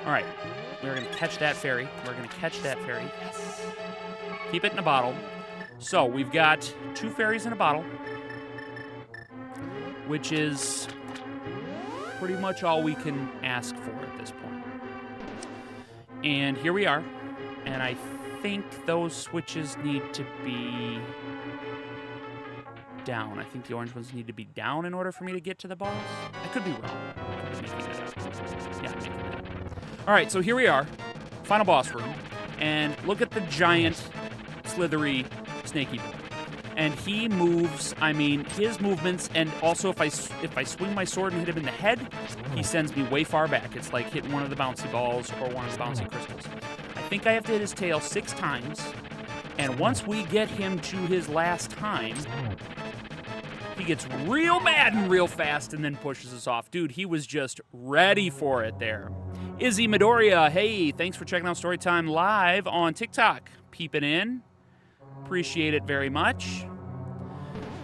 All right. We're going to catch that fairy. We're going to catch that fairy. Yes. Keep it in a bottle. So, we've got 2 fairies in a bottle, which is pretty much all we can ask for at this point. And here we are. And I think those switches need to be down. I think the orange ones need to be down in order for me to get to the balls. I could be wrong. I could be making that up. Yeah, I'm making that up. All right, so here we are. Final boss room. And look at the giant, slithery, snaky boy. And he moves, I mean, his movements, and also if I swing my sword and hit him in the head, he sends me way far back. It's like hitting one of the bouncy balls or one of the bouncy crystals. I think I have to hit his tail 6 times, and once we get him to his last time, he gets real mad and real fast and then pushes us off. Dude, he was just ready for it there. Izzy Midoriya, hey, thanks for checking out Storytime live on TikTok. Peeping in. Appreciate it very much.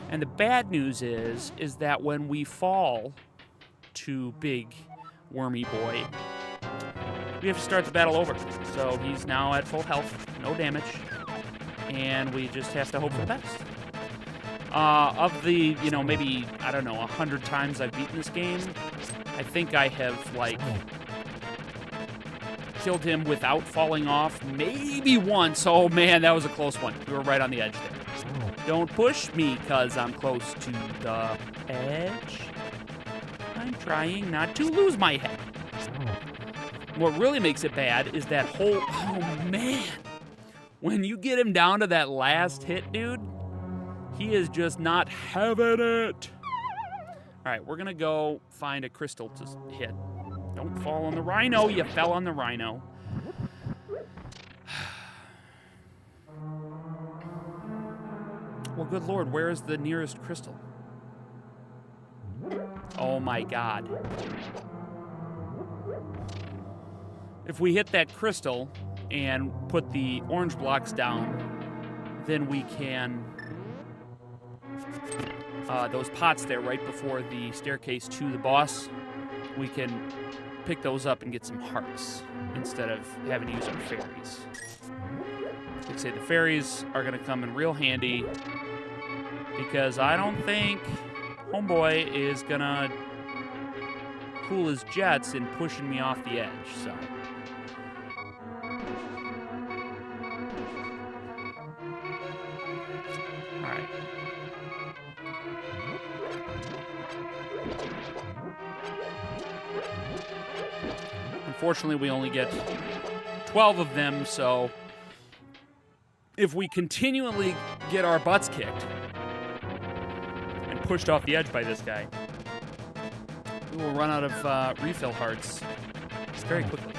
And the bad news is that when we fall to Big Wormy Boy, we have to start the battle over. So he's now at full health, no damage, and we just have to hope for the best. Of the, maybe, 100 times I've beaten this game, I think I have, killed him without falling off maybe once. Oh, man, that was a close one. We were right on the edge there. Don't push me, because I'm close to the edge. I'm trying not to lose my head. What really makes it bad is that whole... Oh, man. When you get him down to that last hit, dude, he is just not having it. All right, we're going to go find a crystal to hit. Don't fall on the rhino. You fell on the rhino. Well, good Lord, where is the nearest crystal? Oh, my God. If we hit that crystal and put the orange blocks down, then we can... those pots there right before the staircase to the boss, we can pick those up and get some hearts instead of having to use our fairies. Like I say, the fairies are going to come in real handy because I don't think Homeboy is going to cool his jets in pushing me off the edge, so... Alright. Unfortunately, we only get 12 of them, so if we continually get our butts kicked and pushed off the edge by this guy, we will run out of refill hearts very quickly.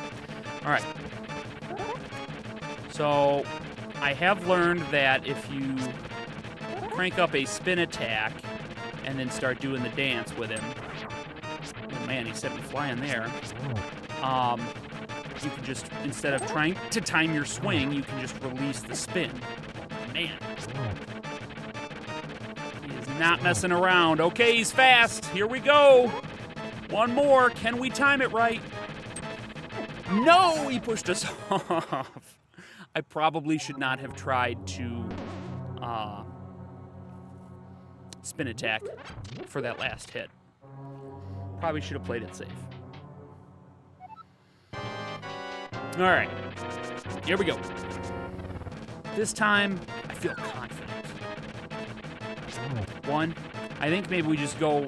All right. So I have learned that if you crank up a spin attack and then start doing the dance with him. Oh man, he sent me flying there. You can just, instead of trying to time your swing, you can just release the spin. Man. He is not messing around. Okay, he's fast. Here we go. One more. Can we time it right? No, he pushed us off. I probably should not have tried to spin attack for that last hit. Probably should have played it safe. All right, here we go. This time, I feel confident. One, I think maybe we just go,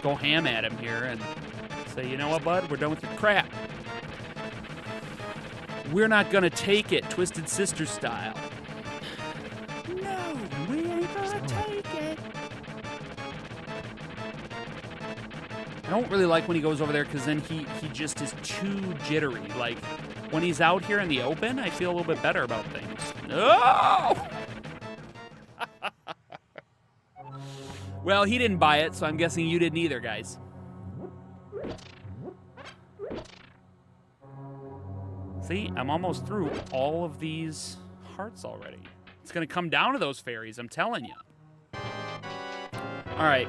go ham at him here and say, you know what, bud, we're done with your crap. We're not gonna take it, Twisted Sister style. No, we ain't gonna take it. I don't really like when he goes over there because then he just is too jittery. Like, when he's out here in the open, I feel a little bit better about things. No! Well, he didn't buy it, so I'm guessing you didn't either, guys. See, I'm almost through all of these hearts already. It's going to come down to those fairies, I'm telling you. All right.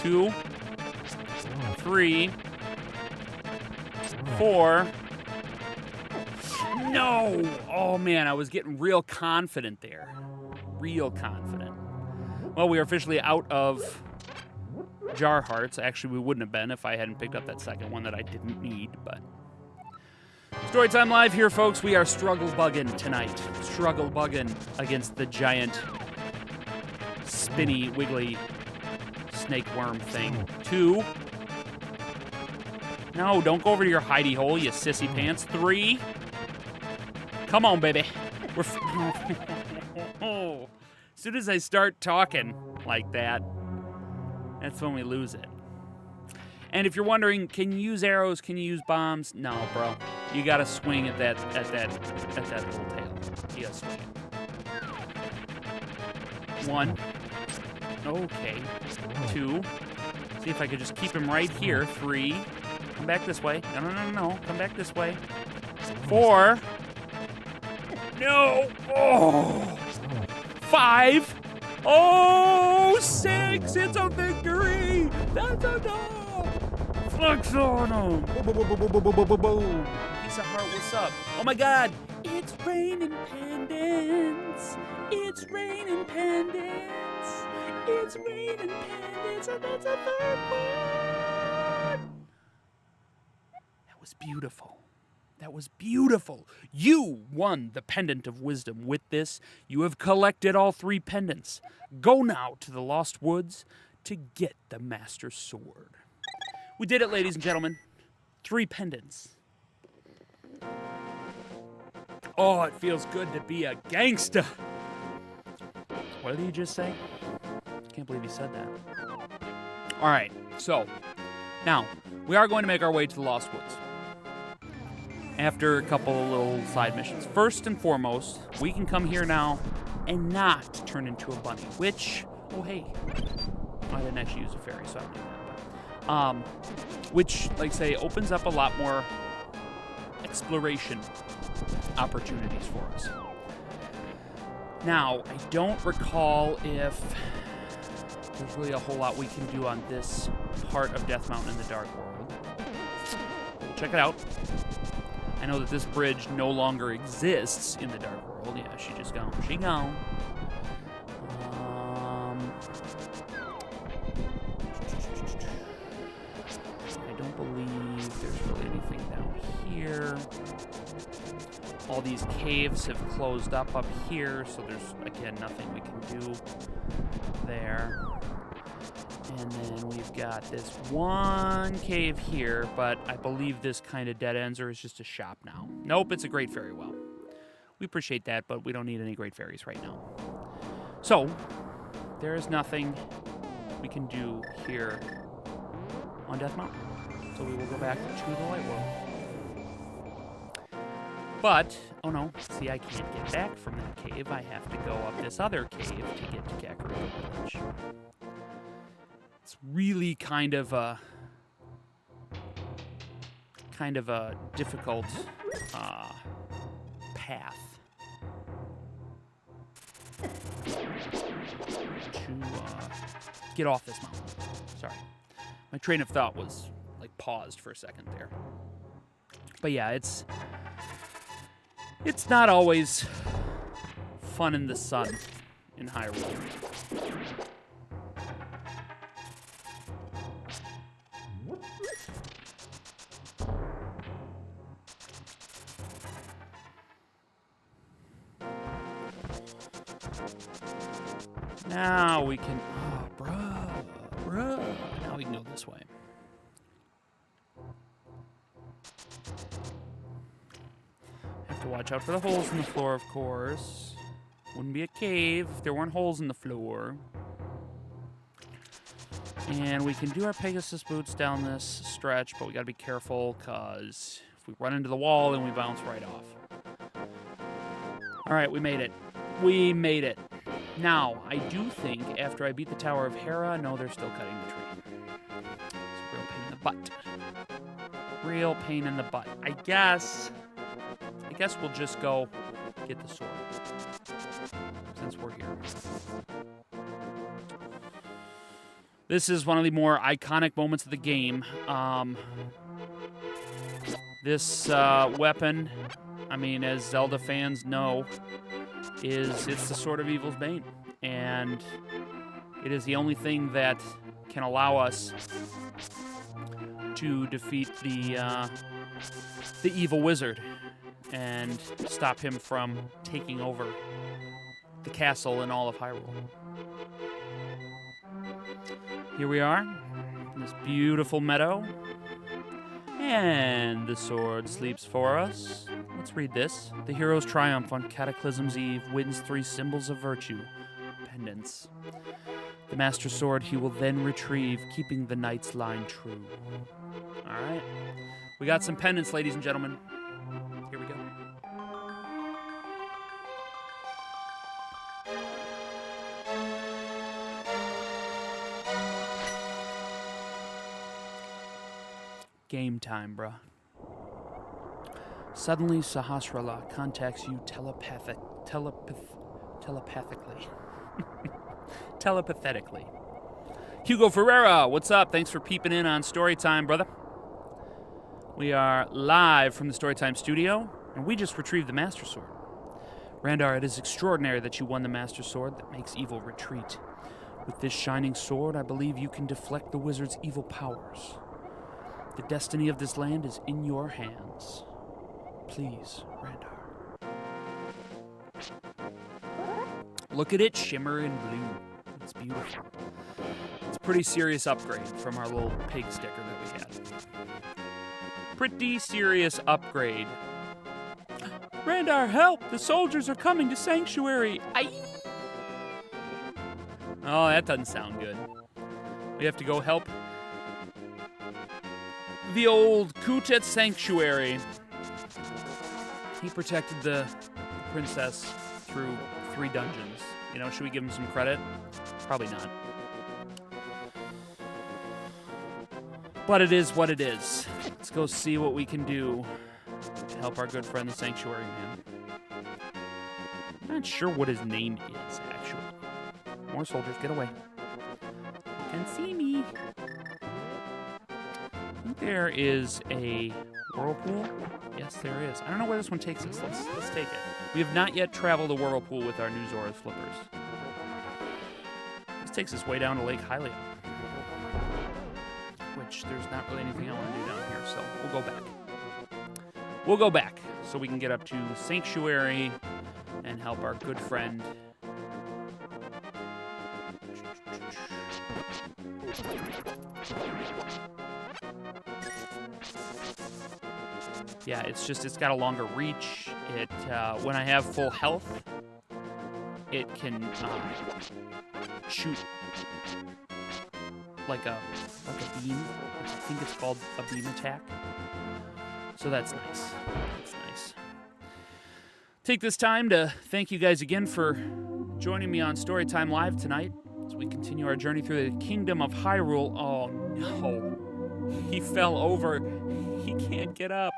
Two, 3, 4. No! Oh man, I was getting real confident there. Real confident. Well, we are officially out of jar hearts. Actually, we wouldn't have been if I hadn't picked up that second one that I didn't need, but... Storytime Live here, folks. We are struggle bugging tonight. Struggle bugging against the giant, spinny, wiggly snake worm thing. 2. No, don't go over to your hidey hole, you sissy pants. 3. Come on, baby. We're... As soon as I start talking like that, that's when we lose it. And if you're wondering, can you use arrows? Can you use bombs? No, bro. You gotta swing at that little tail. You gotta swing it. 1. Okay. 2. See if I could just keep him right here. 3. Come back this way. No. Come back this way. 4. No. Oh. 5. Oh, 6. It's a victory. That's enough. Flex on him. Boom. Piece of heart, what's up? Oh my God. It's raining pendants. It's raining pendants. It's raining pendants. And that's a third one. That was beautiful. That was beautiful. You won the Pendant of Wisdom. With this, you have collected all 3 pendants. Go now to the Lost Woods to get the Master Sword. We did it, ladies and gentlemen. 3 pendants. Oh, it feels good to be a gangsta. What did he just say? Can't believe he said that. All right, so now we are going to make our way to the Lost Woods. After a couple of little side missions. First and foremost, we can come here now and not turn into a bunny, which, oh hey, I didn't actually use a fairy, so I didn't do that. Which, like say, opens up a lot more exploration opportunities for us. Now, I don't recall if there's really a whole lot we can do on this part of Death Mountain in the Dark World. We'll check it out. I know that this bridge no longer exists in the Dark World. Yeah, she just gone. She gone. I don't believe there's really anything down here. All these caves have closed up here, so there's, again, nothing we can do there. And then we've got this one cave here, but I believe this kind of dead ends or is just a shop now. Nope, it's a Great Fairy Well. We appreciate that, but we don't need any Great Fairies right now. So, there is nothing we can do here on Death Mountain. So we will go back to the light world. But, oh no, see, I can't get back from that cave. I have to go up this other cave to get to Kakariko Village. It's really kind of a difficult path to get off this mountain. Sorry. My train of thought was, like, paused for a second there. But yeah, it's not always fun in the sun in Hyrule. Now we can... Oh, bruh. Now we can go this way. Have to watch out for the holes in the floor, of course. Wouldn't be a cave if there weren't holes in the floor. And we can do our Pegasus boots down this stretch, but we gotta be careful, because if we run into the wall, then we bounce right off. Alright, we made it. We made it. Now, I do think after I beat the Tower of Hera, no, they're still cutting the tree. It's a real pain in the butt. Real pain in the butt. I guess we'll just go get the sword. Since we're here. This is one of the more iconic moments of the game. This weapon, I mean, as Zelda fans know, it's the Sword of Evil's Bane. And it is the only thing that can allow us to defeat the evil wizard and stop him from taking over the castle and all of Hyrule. Here we are, in this beautiful meadow. And the sword sleeps for us. Let's read this. The hero's triumph on Cataclysm's eve wins 3 symbols of virtue. Pendants. The Master Sword he will then retrieve, keeping the knight's line true. Alright. We got some pendants, ladies and gentlemen. Here we go. Game time, bruh. Suddenly, Sahasrara contacts you telepathically. Telepathetically. Hugo Ferreira, what's up? Thanks for peeping in on Storytime, brother. We are live from the Storytime studio, and we just retrieved the Master Sword. Randar, it is extraordinary that you won the Master Sword that makes evil retreat. With this shining sword, I believe you can deflect the wizard's evil powers. The destiny of this land is in your hands. Please, Randar. Look at it shimmer in blue. It's beautiful. It's a pretty serious upgrade from our little pig sticker that we had. Pretty serious upgrade. Randar, help! The soldiers are coming to Sanctuary! Aye! Oh, that doesn't sound good. We have to go help the old Kutet Sanctuary. He protected the princess through 3 dungeons. You know, should we give him some credit? Probably not. But it is what it is. Let's go see what we can do to help our good friend the Sanctuary Man. I'm not sure what his name is, actually. More soldiers, get away. You can see me. I think there is a whirlpool. Yes, there is. I don't know where this one takes us. Let's take it. We have not yet traveled a whirlpool with our new Zora's Flippers. This takes us way down to Lake Hylia. Which, there's not really anything I want to do down here, so we'll go back. We'll go back so we can get up to Sanctuary and help our good friend. Yeah, it's got a longer reach. It, when I have full health, it can shoot like a beam. I think it's called a beam attack. So that's nice. That's nice. Take this time to thank you guys again for joining me on Storytime Live tonight as we continue our journey through the Kingdom of Hyrule. Oh no, he fell over. He can't get up.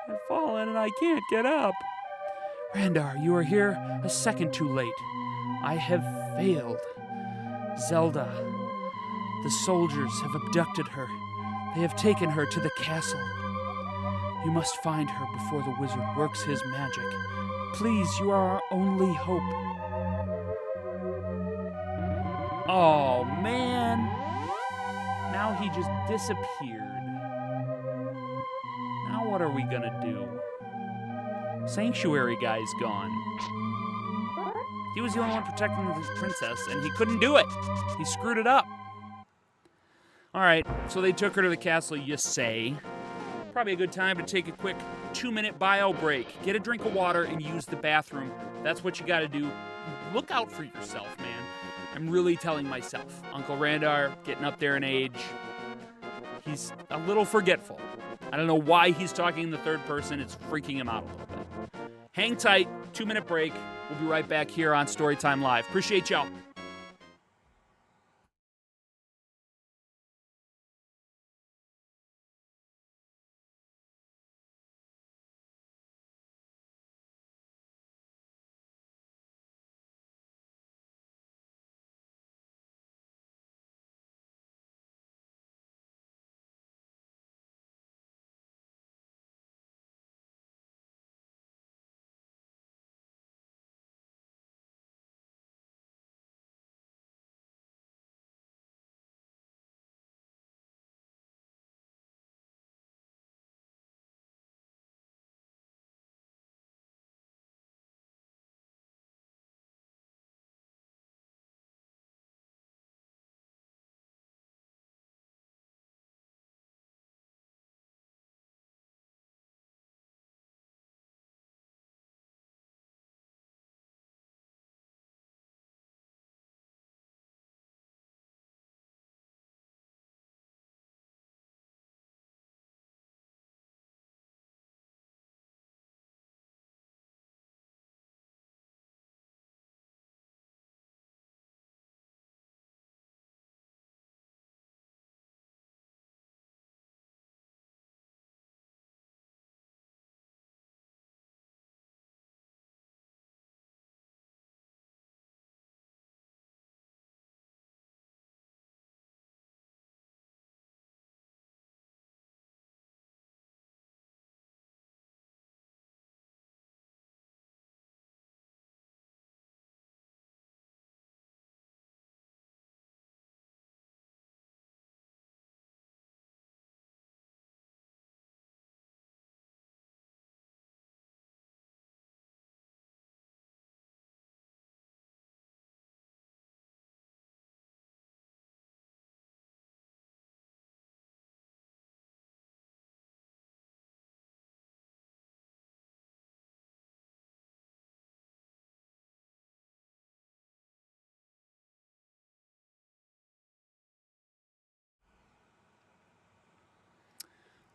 I've fallen and I can't get up. Randar, you are here a second too late. I have failed. Zelda, the soldiers have abducted her. They have taken her to the castle. You must find her before the wizard works his magic. Please, you are our only hope. Oh, man. Now he just disappeared. Now what are we gonna do? Sanctuary guy's gone. He was the only one protecting the princess, and he couldn't do it. He screwed it up. All right, so they took her to the castle, you say. Probably a good time to take a quick 2-minute bio break. Get a drink of water and use the bathroom. That's what you gotta do. Look out for yourself, man. I'm really telling myself. Uncle Randar, getting up there in age, he's a little forgetful. I don't know why he's talking in the third person. It's freaking him out a little bit. Hang tight, 2-minute break. We'll be right back here on Storytime Live. Appreciate y'all.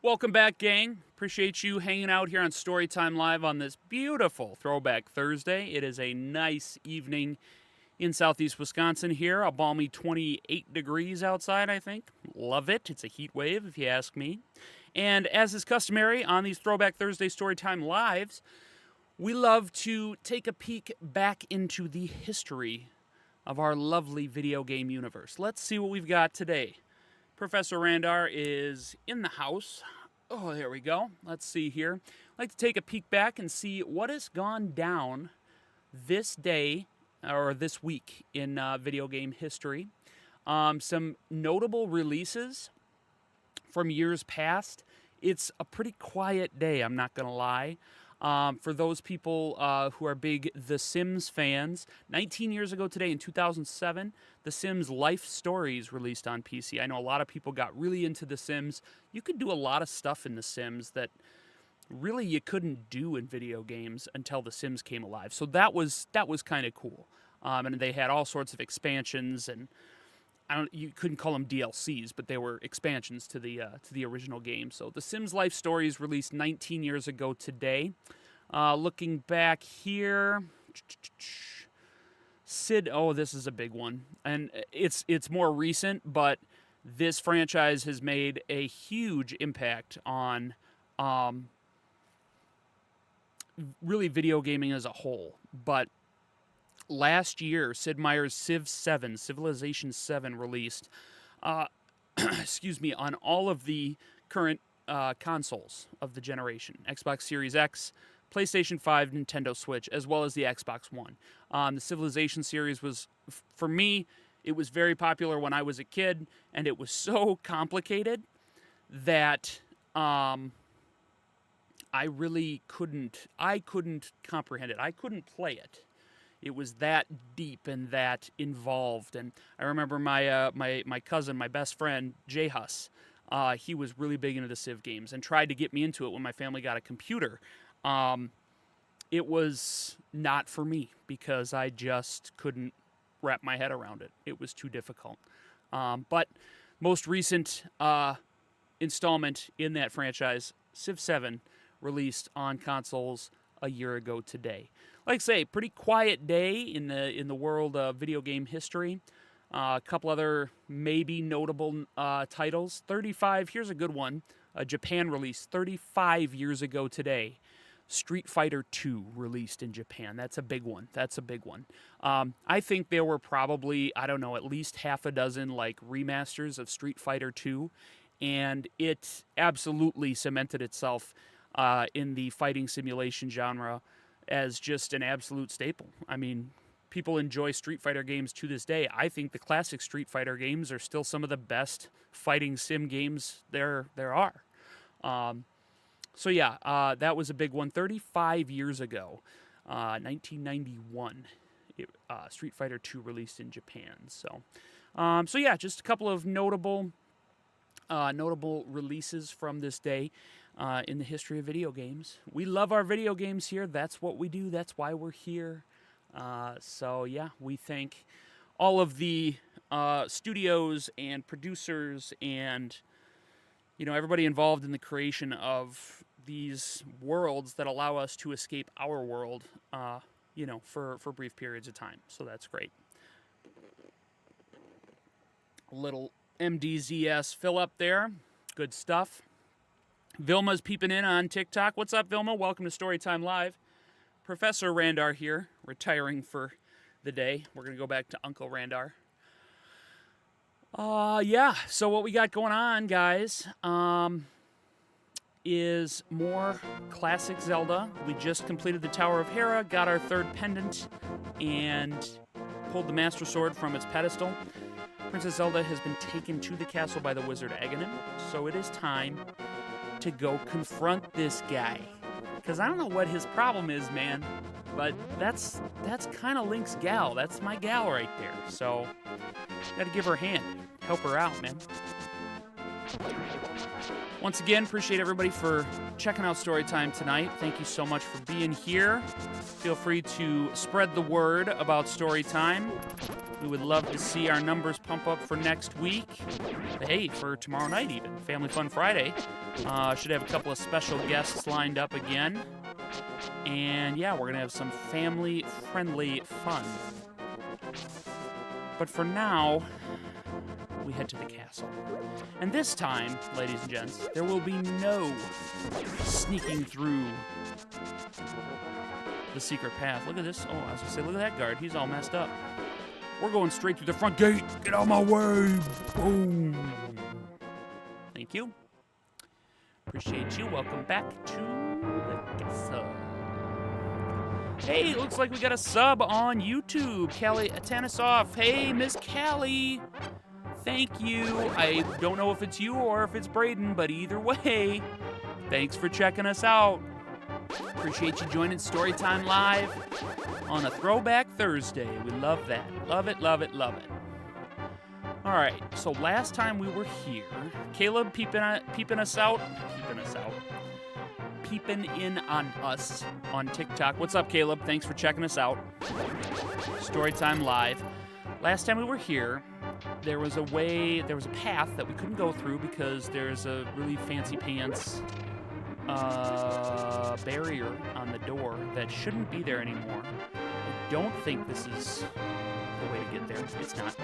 Welcome back, gang. Appreciate you hanging out here on Storytime Live on this beautiful Throwback Thursday. It is a nice evening in southeast Wisconsin here. A balmy 28 degrees outside, I think. Love it. It's a heat wave, if you ask me. And as is customary on these Throwback Thursday Storytime Lives, we love to take a peek back into the history of our lovely video game universe. Let's see what we've got today. Professor Randar is in the house. Oh, there we go. Let's see here. I'd like to take a peek back and see what has gone down this day or this week in video game history. Some notable releases from years past. It's a pretty quiet day, I'm not going to lie. For those people who are big The Sims fans, 19 years ago today in 2007, The Sims Life Stories released on PC. I know a lot of people got really into The Sims. You could do a lot of stuff in The Sims that really you couldn't do in video games until The Sims came alive. So that was kind of cool. And they had all sorts of expansions, and you couldn't call them DLCs, but they were expansions to the original game. So The Sims Life Stories released 19 years ago today. Looking back here, Sid. Oh, this is a big one, and it's more recent, but this franchise has made a huge impact on really video gaming as a whole. But last year, Sid Meier's Civilization 7 released, excuse me, on all of the current consoles of the generation: Xbox Series X, PlayStation 5, Nintendo Switch, as well as the Xbox One. The Civilization series was, for me, it was very popular when I was a kid, and it was so complicated that I really couldn't comprehend it. I couldn't play it. It was that deep and that involved. And I remember my cousin, my best friend, Jay Huss, he was really big into the Civ games and tried to get me into it when my family got a computer. It was not for me because I just couldn't wrap my head around it. It was too difficult. But most recent installment in that franchise, Civ 7, released on consoles a year ago today. Like I say, pretty quiet day in the world of video game history. A couple other maybe notable titles. 35, here's a good one. Japan released 35 years ago today. Street Fighter 2 released in Japan. That's a big one. I think there were probably, I don't know, at least half a dozen like remasters of Street Fighter 2, and it absolutely cemented itself in the fighting simulation genre as just an absolute staple. I mean, people enjoy Street Fighter games to this day. I think the classic Street Fighter games are still some of the best fighting sim games there are. So yeah, that was a big one. 35 years ago, 1991, Street Fighter 2 released in Japan. So yeah, just a couple of notable releases from this day in the history of video games. We love our video games here. That's what we do. That's why we're here. So yeah, we thank all of the studios and producers and everybody involved in the creation of these worlds that allow us to escape our world, for brief periods of time. So that's great. A little MDZS fill up there. Good stuff. Vilma's peeping in on TikTok. What's up, Vilma? Welcome to Storytime Live. Professor Randar here, retiring for the day. We're going to go back to Uncle Randar. Yeah, so what we got going on, guys, is more classic Zelda. We just completed the Tower of Hera, got our third pendant, and pulled the Master Sword from its pedestal. Princess Zelda has been taken to the castle by the wizard Aghanim, so it is time to go confront this guy. Because I don't know what his problem is, man, but that's kind of Link's gal. That's my gal right there, so gotta give her a hand. Help her out, man. Once again, appreciate everybody for checking out Storytime tonight. Thank you so much for being here. Feel free to spread the word about Storytime. We would love to see our numbers pump up for next week. Hey, for tomorrow night even. Family Fun Friday. Should have a couple of special guests lined up again. And yeah, we're going to have some family-friendly fun. But for now, we head to the castle. And this time, ladies and gents, there will be no sneaking through the secret path. Look at this. Oh, I was going to say, look at that guard. He's all messed up. We're going straight through the front gate. Get out of my way. Boom. Thank you. Appreciate you. Welcome back to the castle. Hey, looks like we got a sub on YouTube. Callie Tanisoff. Hey, Miss Callie. Thank you. I don't know if it's you or if it's Braden, but either way, thanks for checking us out. Appreciate you joining Storytime Live on a Throwback Thursday. We love that. Love it, love it, love it. All right, so last time we were here, Caleb peeping in on us on TikTok. What's up, Caleb? Thanks for checking us out. Storytime Live. Last time we were here, there was a path that we couldn't go through because there's a really fancy pants barrier on the door that shouldn't be there anymore. I don't think this is the way to get there. It's not.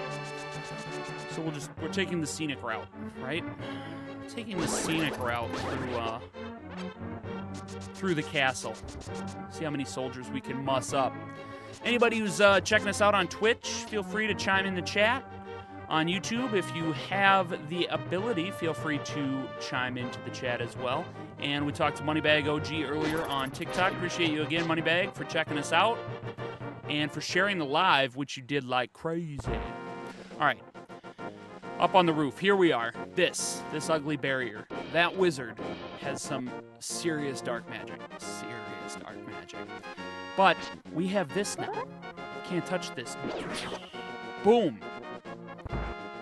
So we're taking the scenic route, right? Taking the scenic route through the castle. See how many soldiers we can muss up. Anybody who's checking us out on Twitch, feel free to chime in the chat. On YouTube, if you have the ability, feel free to chime into the chat as well. And we talked to Moneybag OG earlier on TikTok. Appreciate you again, Moneybag, for checking us out and for sharing the live, which you did like crazy. All right, up on the roof, here we are. This ugly barrier. That wizard has some serious dark magic. Serious dark magic. But we have this now. Can't touch this. Boom.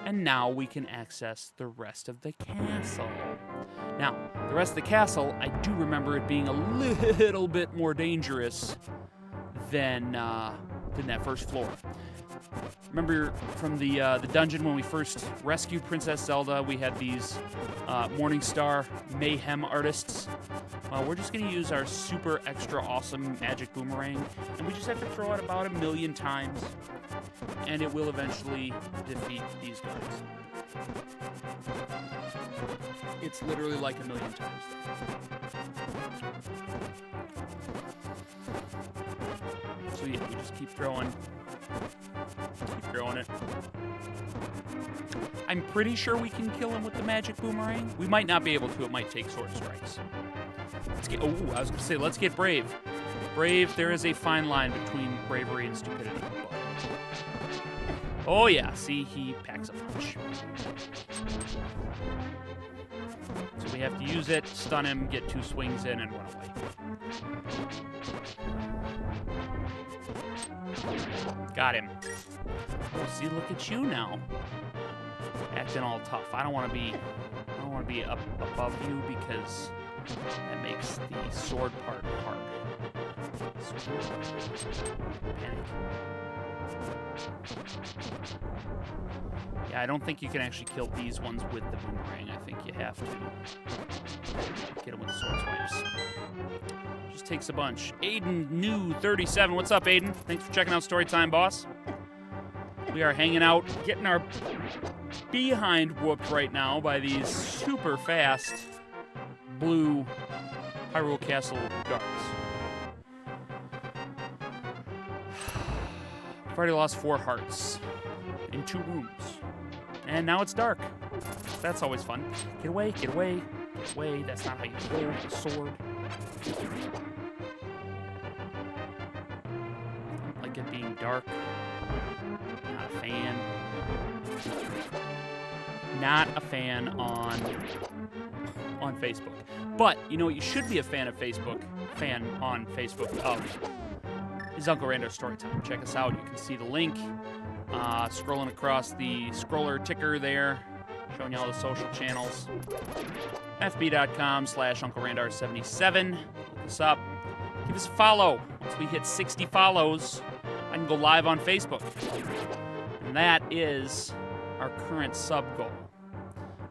And now we can access the rest of the castle. Now, the rest of the castle, I do remember it being a little bit more dangerous than that first floor. Remember from the dungeon when we first rescued Princess Zelda, we had these Morningstar Mayhem artists. We're just going to use our super extra awesome magic boomerang, and we just have to throw it about 1,000,000 times, and it will eventually defeat these guys. It's literally like 1,000,000 times. So yeah, we just keep throwing it. I'm pretty sure we can kill him with the magic boomerang. We might not be able to. It might take sword strikes. I was going to say, let's get brave. Brave, there is a fine line between bravery and stupidity. Oh yeah, see, he packs a punch. So we have to use it, stun him, get 2 swings in, and run away. Got him. Oh, see, look at you now. Acting all tough. I don't want to be up above you because that makes the sword part hard. Panic. Yeah, I don't think you can actually kill these ones with the boomerang. I think you have to get them with the sword swipes. Just takes a bunch. Aiden New 37. What's up, Aiden? Thanks for checking out Storytime, boss. We are hanging out, getting our behind whooped right now by these super fast blue Hyrule Castle guards. I've already lost 4 hearts in 2 rooms. And now it's dark. That's always fun. Get away, get away, get away. That's not how you hold the sword. Like it being dark. Not a fan. Not a fan on Facebook. But, you know what you should be a fan on Facebook of is Uncle Randar's Storytime. Check us out. You can see the link scrolling across the scroller ticker there, showing you all the social channels. fb.com/UncleRandar77. Look us up. Give us a follow. Once we hit 60 follows, I can go live on Facebook. And that is our current sub goal.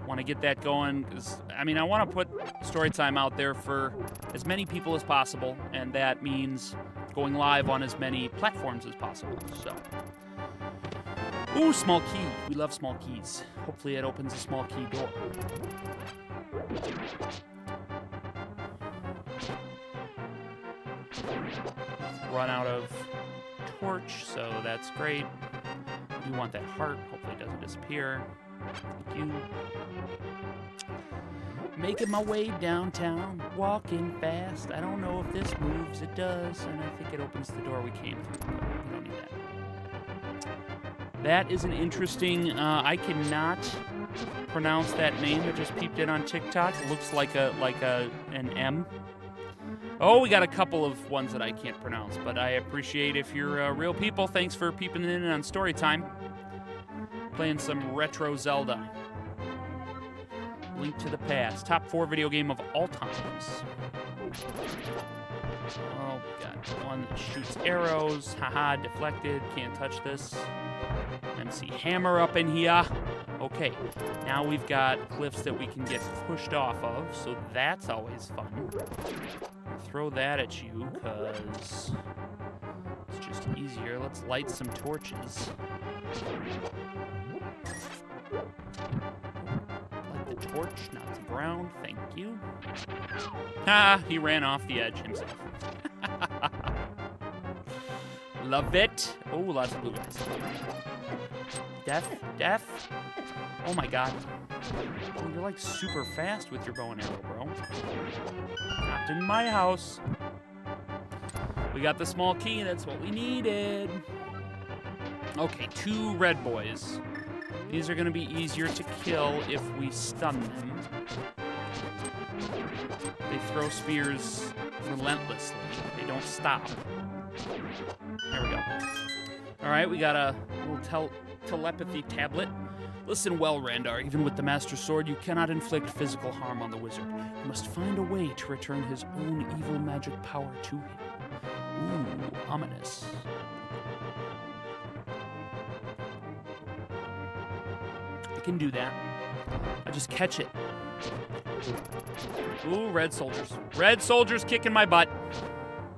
Want to get that going because, I mean, I want to put Storytime out there for as many people as possible, and that means going live on as many platforms as possible. So, ooh, small key. We love small keys. Hopefully it opens a small key door. Run out of torch, so that's great. We want that heart. Hopefully it doesn't disappear. Thank you. Making my way downtown, walking fast. I don't know if this moves. It does, and I think it opens the door we came through. But we don't need that. That is an interesting. I cannot pronounce that name. I just peeped in on TikTok. It looks like an M. Oh, we got a couple of ones that I can't pronounce, but I appreciate if you're real people. Thanks for peeping in on Storytime. Playing some retro Zelda. Link to the Past. Top 4 video game of all times. Oh, we got one that shoots arrows. Haha, deflected. Can't touch this. MC Hammer up in here. Okay, now we've got cliffs that we can get pushed off of, so that's always fun. Throw that at you, because it's just easier. Let's light some torches. Light the torch, not the ground. Thank you. Ha! He ran off the edge himself. Love it. Oh, lots of blue eyes. Death. Death. Oh my god. Oh, you're like super fast with your bow and arrow, bro. Not in my house. We got the small key. That's what we needed. Okay, 2 red boys. These are going to be easier to kill if we stun them. They throw spears relentlessly. They don't stop. There we go. All right, we got a little telepathy tablet. Listen well, Randar. Even with the Master Sword, you cannot inflict physical harm on the wizard. You must find a way to return his own evil magic power to him. Ooh, ominous. I can do that. I just catch it. Ooh, red soldiers. Red soldiers kicking my butt.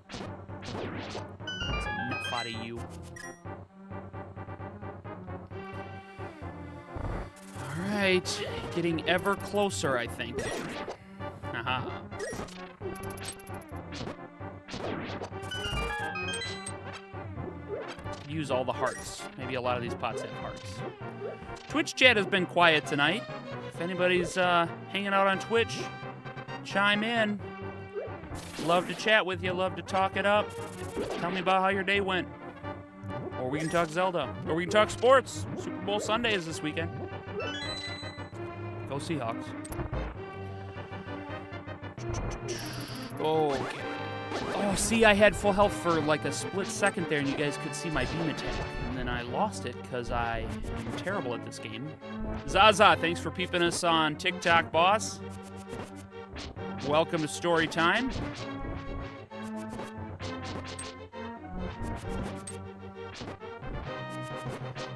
That's enough out of you. Alright, getting ever closer, I think. Haha. Use all the hearts. Maybe a lot of these pots have hearts. Twitch chat has been quiet tonight. If anybody's hanging out on Twitch, chime in. Love to chat with you, love to talk it up. Tell me about how your day went. Or we can talk Zelda. Or we can talk sports. Super Bowl Sunday is this weekend. Go Seahawks. Okay. Oh, see, I had full health for like a split second there, and you guys could see my beam attack. And then I lost it because I am terrible at this game. Zaza, thanks for peeping us on TikTok, boss. Welcome to Storytime.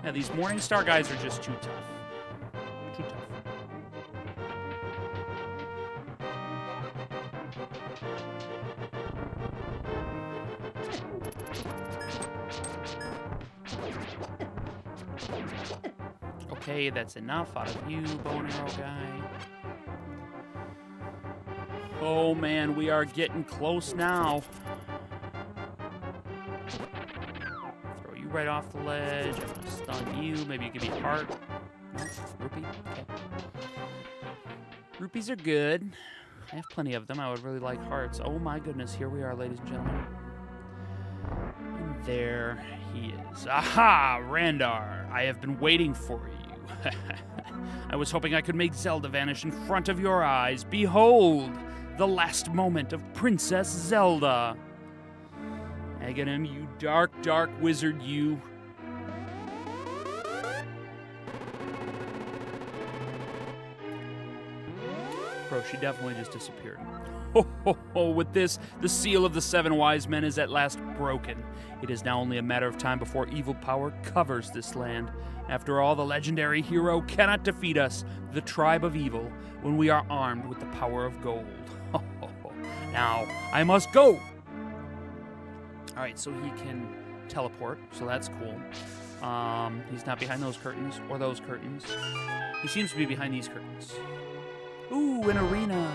Yeah, these Morningstar guys are just too tough. Too tough. Okay, that's enough out of you, bow and arrow guy. Oh man, we are getting close now. Throw you right off the ledge. I'm gonna stun you. Maybe you give me a heart. No? Rupee? Okay. Rupees are good. I have plenty of them. I would really like hearts. Oh my goodness, here we are, ladies and gentlemen. And there he is. Aha! Randar, I have been waiting for you. I was hoping I could make Zelda vanish in front of your eyes. Behold, the last moment of Princess Zelda. Aghanim, you dark, dark wizard, you. Bro, she definitely just disappeared. Ho, ho, ho. With this, the seal of the 7 wise men is at last broken. It is now only a matter of time before evil power covers this land. After all, the legendary hero cannot defeat us, the tribe of evil, when we are armed with the power of gold. Ho, ho, ho. Now, I must go! All right, so he can teleport, so that's cool. He's not behind those curtains or those curtains. He seems to be behind these curtains. Ooh, an arena.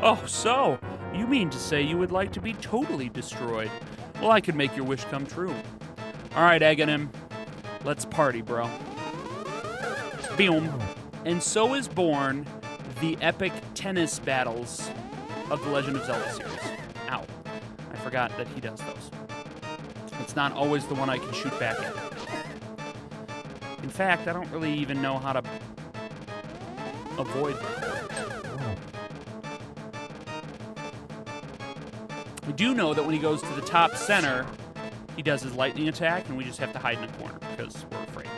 Oh, so, you mean to say you would like to be totally destroyed? Well, I could make your wish come true. All right, Aghanim, let's party, bro. Boom. And so is born the epic tennis battles of the Legend of Zelda series. Ow. I forgot that he does those. It's not always the one I can shoot back at. In fact, I don't really even know how to avoid them. We do know that when he goes to the top center, he does his lightning attack, and we just have to hide in a corner because we're afraid.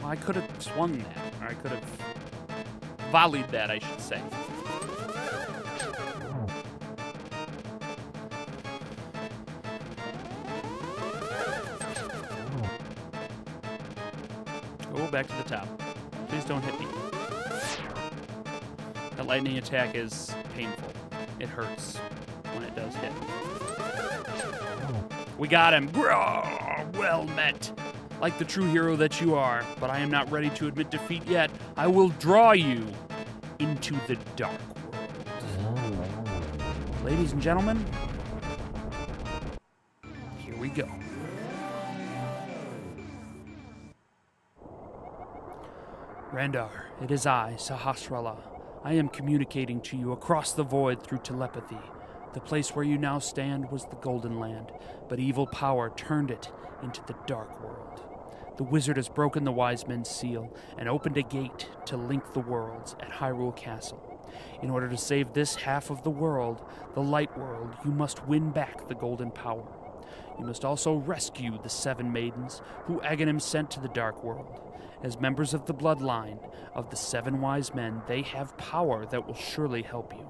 Well, I could have swung that, or I could have volleyed that, I should say. Go back to the top. Please don't hit me. That lightning attack is painful. It hurts when it does hit. We got him. Well met. Like the true hero that you are, but I am not ready to admit defeat yet. I will draw you into the dark world. Ladies and gentlemen, here we go. Randar, it is I, Sahasrara. I am communicating to you across the void through telepathy. The place where you now stand was the Golden Land, but evil power turned it into the Dark World. The wizard has broken the wise men's seal and opened a gate to link the worlds at Hyrule Castle. In order to save this half of the world, the Light World, you must win back the Golden Power. You must also rescue the 7 maidens who Aghanim sent to the Dark World. As members of the bloodline of the 7 wise men, they have power that will surely help you.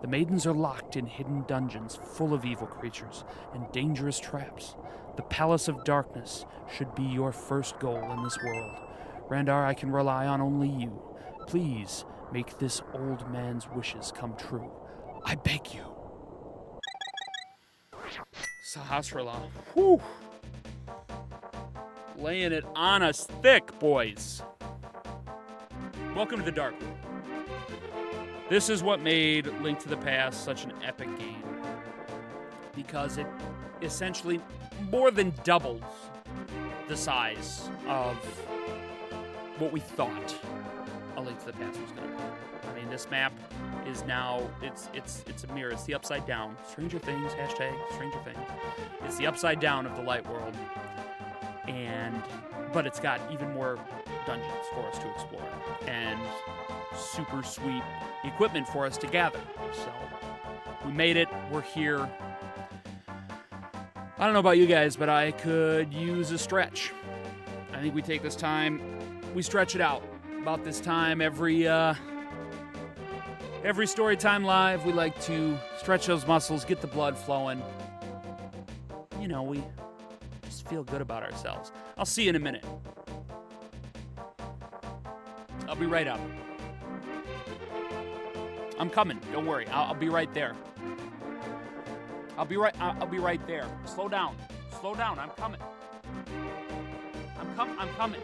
The maidens are locked in hidden dungeons full of evil creatures and dangerous traps. The Palace of Darkness should be your first goal in this world. Randar, I can rely on only you. Please make this old man's wishes come true. I beg you. Sahasrara. Whew. Laying it on us thick, boys. Welcome to the Dark World. This is what made Link to the Past such an epic game, because it essentially more than doubles the size of what we thought A Link to the Past was going to be. I mean, this map is now, it's a mirror. It's the upside down. Stranger Things, hashtag Stranger Things. It's the upside down of the Light World. But it's got even more dungeons for us to explore and super sweet equipment for us to gather. So we made it. We're here. I don't know about you guys, but I could use a stretch. I think we take this time, we stretch it out. About this time every Storytime Live, we like to stretch those muscles, get the blood flowing. You know, we just feel good about ourselves. I'll see you in a minute. I'll be right up. I'm coming. Don't worry. I'll be right there. I'll be right there. Slow down. Slow down. I'm coming. I'm coming.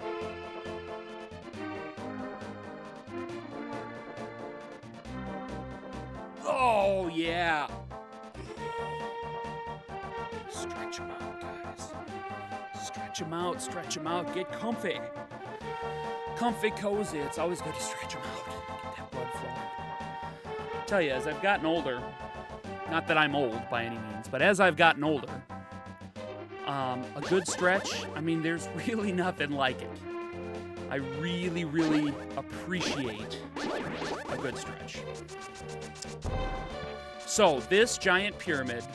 Oh, yeah. Stretch them out, guys. Stretch them out. Get comfy. Comfy, cozy. It's always good to stretch them out. Get that blood flowing. Tell you, as I've gotten older, not that I'm old by any means, but as I've gotten older, a good stretch, I mean, there's really nothing like it. I really, really appreciate a good stretch. So, this giant pyramid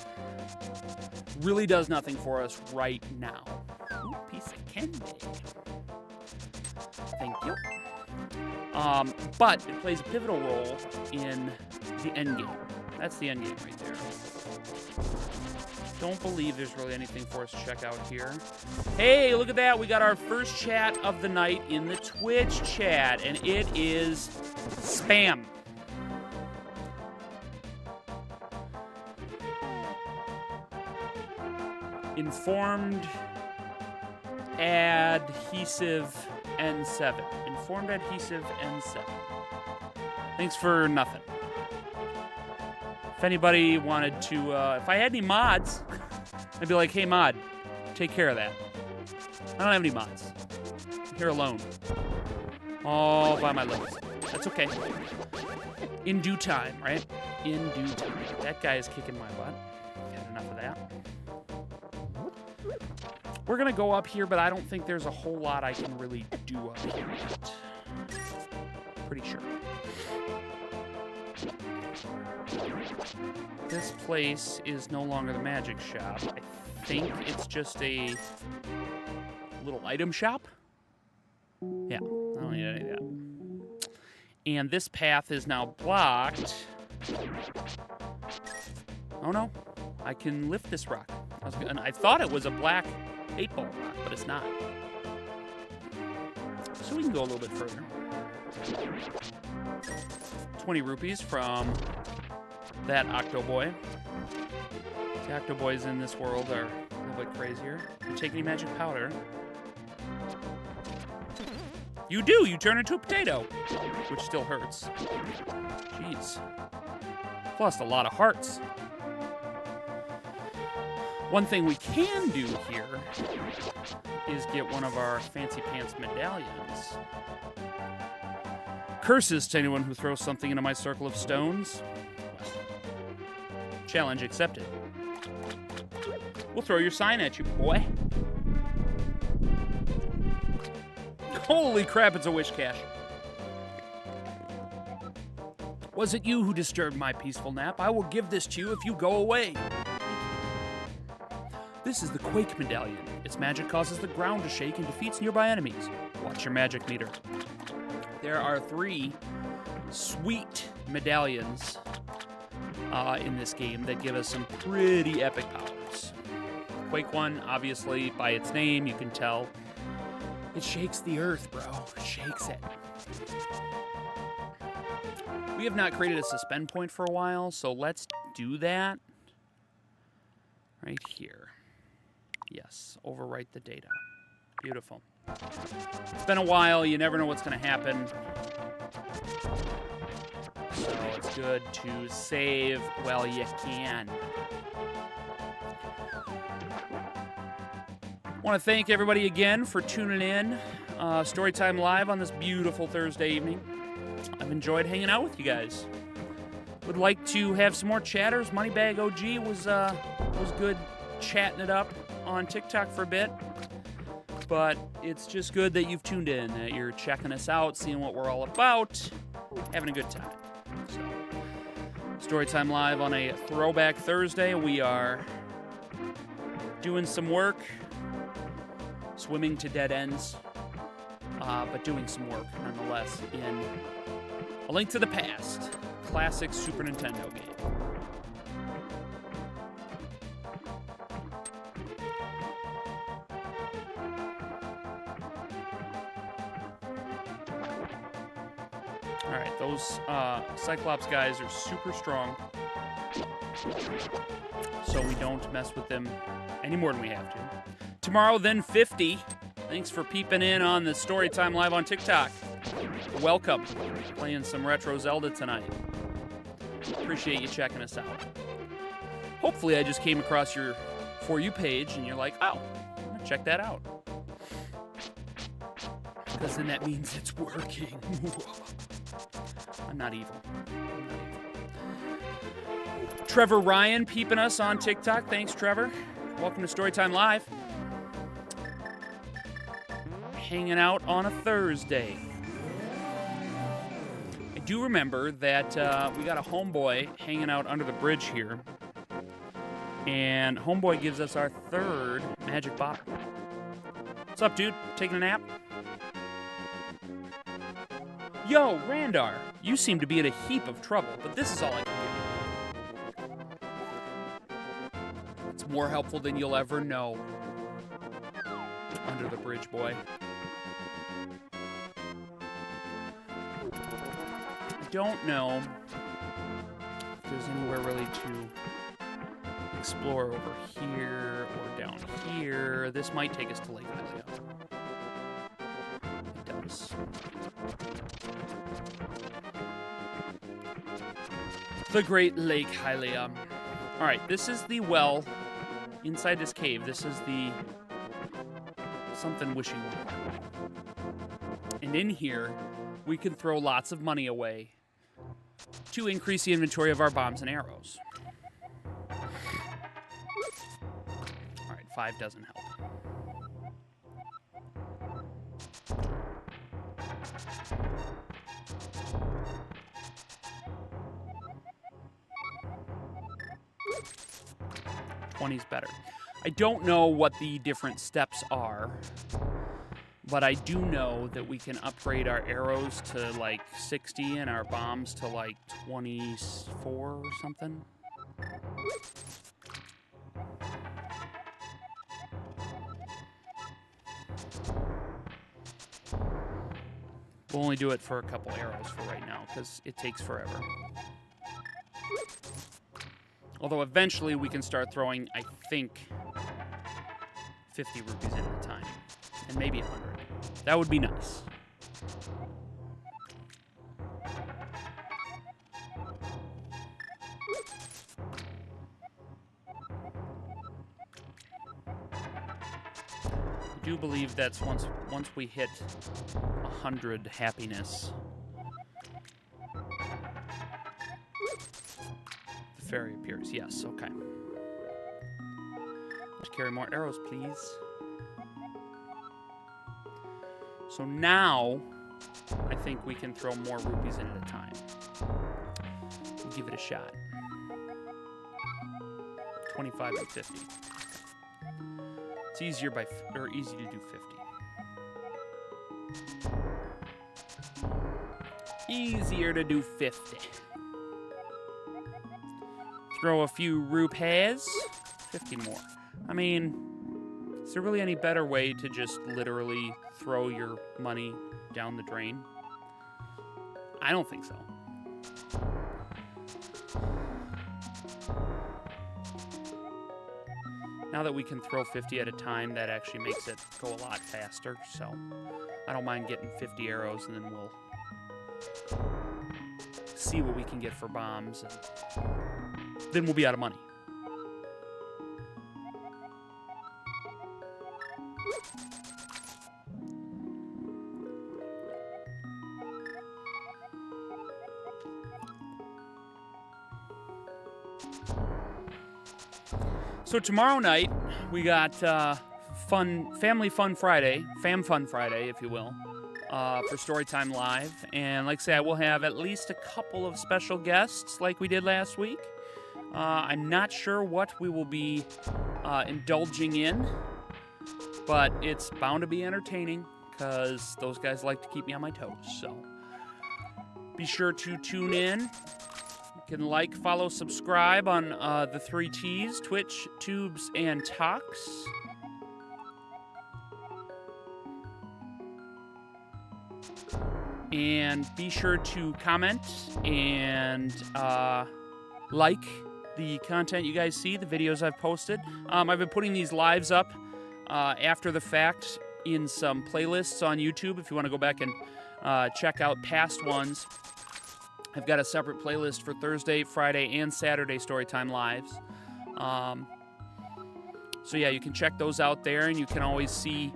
really does nothing for us right now. Ooh, piece of candy. Thank you. But it plays a pivotal role in the end game. That's the end game right there. Don't believe there's really anything for us to check out here. Hey, look at that. We got our first chat of the night in the Twitch chat, and it is spam. Informed adhesive N7. Informed adhesive N7. Thanks for nothing. If anybody wanted to, if I had any mods, I'd be like, hey mod, take care of that. I don't have any mods. I'm here alone. All by my legs. That's okay. In due time, right? In due time. That guy is kicking my butt. Got enough of that. We're gonna go up here, but I don't think there's a whole lot I can really do up here yet. Pretty sure. This place is no longer the magic shop. I think it's just a little item shop. Yeah, I don't need any of that. And this path is now blocked. Oh no, I can lift this rock. I thought it was a black 8-ball rock, but it's not. So we can go a little bit further. 20 rupees from that Octoboy. The Octoboys in this world are a little bit crazier. You take any magic powder? You do! You turn into a potato! Which still hurts. Jeez. I've lost a lot of hearts. One thing we can do here is get one of our fancy pants medallions. Curses to anyone who throws something into my circle of stones. Well, challenge accepted. We'll throw your sign at you, boy. Holy crap, it's a wish cache. Was it you who disturbed my peaceful nap? I will give this to you if you go away. This is the Quake Medallion. Its magic causes the ground to shake and defeats nearby enemies. Watch your magic meter. There are 3 sweet medallions in this game that give us some pretty epic powers. Quake one, obviously, by its name, you can tell. It shakes the earth, bro. It shakes it. We have not created a suspend point for a while, so let's do that. Right here. Yes, overwrite the data. Beautiful. It's been a while. You never know what's going to happen. So it's good to save while you can. Want to thank everybody again for tuning in. Storytime Live on this beautiful Thursday evening. I've enjoyed hanging out with you guys. Would like to have some more chatters. Moneybag OG was good chatting it up on TikTok for a bit. But it's just good that you've tuned in, that you're checking us out, seeing what we're all about, having a good time. So, Storytime Live on a Throwback Thursday. We are doing some work, swimming to dead ends, but doing some work nonetheless in A Link to the Past, classic Super Nintendo game. All right, those Cyclops guys are super strong, so we don't mess with them any more than we have to. Tomorrow, then 50. Thanks for peeping in on the Storytime Live on TikTok. Welcome. Playing some retro Zelda tonight. Appreciate you checking us out. Hopefully I just came across your For You page and you're like, oh, I'm gonna check that out. Because then that means it's working. I'm not evil. Trevor Ryan peeping us on TikTok. Thanks, Trevor. Welcome to Storytime Live. Hanging out on a Thursday. I do remember that we got a homeboy hanging out under the bridge here. And homeboy gives us our 3rd magic bottle. What's up, dude? Taking a nap? Yo, Randar, you seem to be in a heap of trouble, but this is all I can give you. It's more helpful than you'll ever know. Under the bridge, boy. I don't know if there's anywhere really to explore over here or down here. This might take us to Lake Hylia. It does. The Great Lake Hylia. All right, this is the well inside this cave. This is the something wishing well. And in here, we can throw lots of money away to increase the inventory of our bombs and arrows. All right, 5 doesn't help. $20's better. I don't know what the different steps are. But I do know that we can upgrade our arrows to like 60 and our bombs to like 24 or something. We'll only do it for a couple arrows for right now because it takes forever. Although eventually we can start throwing, I think, 50 rupees in at a time. And maybe 100. That would be nice. I do believe that's once we hit 100 happiness, the fairy appears. Yes, okay. Let's carry more arrows, please. So now, I think we can throw more rupees in at a time. We'll give it a shot. 25 and 50. It's easy to do 50. Easier to do 50. Throw a few rupees. 50 more. I mean, is there really any better way to just literally throw your money down the drain? I don't think so. Now that we can throw 50 at a time, that actually makes it go a lot faster, so I don't mind getting 50 arrows, and then we'll see what we can get for bombs, and then we'll be out of money. So tomorrow night, we got Family Fun Friday, Fam Fun Friday, if you will, for Storytime Live. And like I say, I will have at least a couple of special guests like we did last week. I'm not sure what we will be indulging in, but it's bound to be entertaining because those guys like to keep me on my toes. So be sure to tune in. You can like, follow, subscribe on the 3 T's, Twitch, Tubes, and Talks. And be sure to comment and like the content you guys see, the videos I've posted. I've been putting these lives up after the fact in some playlists on YouTube if you want to go back and check out past ones. I've got a separate playlist for Thursday, Friday, and Saturday Storytime Lives. So yeah, you can check those out there, and you can always see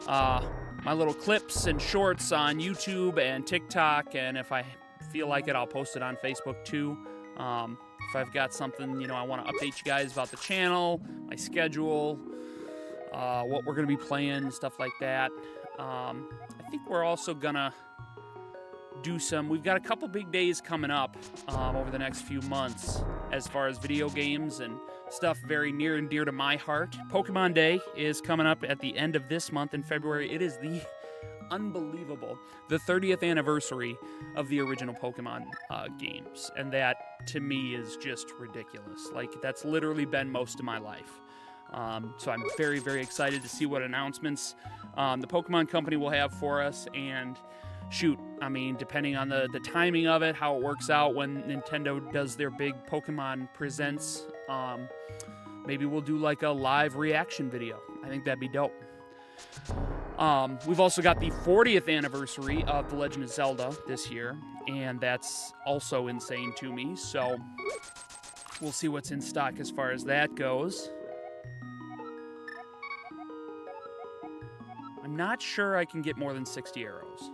my little clips and shorts on YouTube and TikTok, and if I feel like it, I'll post it on Facebook too. If I've got something, I want to update you guys about the channel, my schedule, what we're going to be playing, stuff like that. I think we're also going to we've got a couple big days coming up over the next few months as far as video games and stuff very near and dear to my heart. Pokemon Day is coming up at the end of this month in February. It is the 30th anniversary of the original Pokemon games, and that to me is just ridiculous. Like, that's literally been most of my life. So I'm very, very excited to see what announcements the Pokemon Company will have for us. And shoot, I mean, depending on the timing of it, how it works out when Nintendo does their big Pokemon Presents, maybe we'll do like a live reaction video. I think that'd be dope. We've also got the 40th anniversary of The Legend of Zelda this year, and that's also insane to me, so we'll see what's in stock as far as that goes. I'm not sure I can get more than 60 arrows.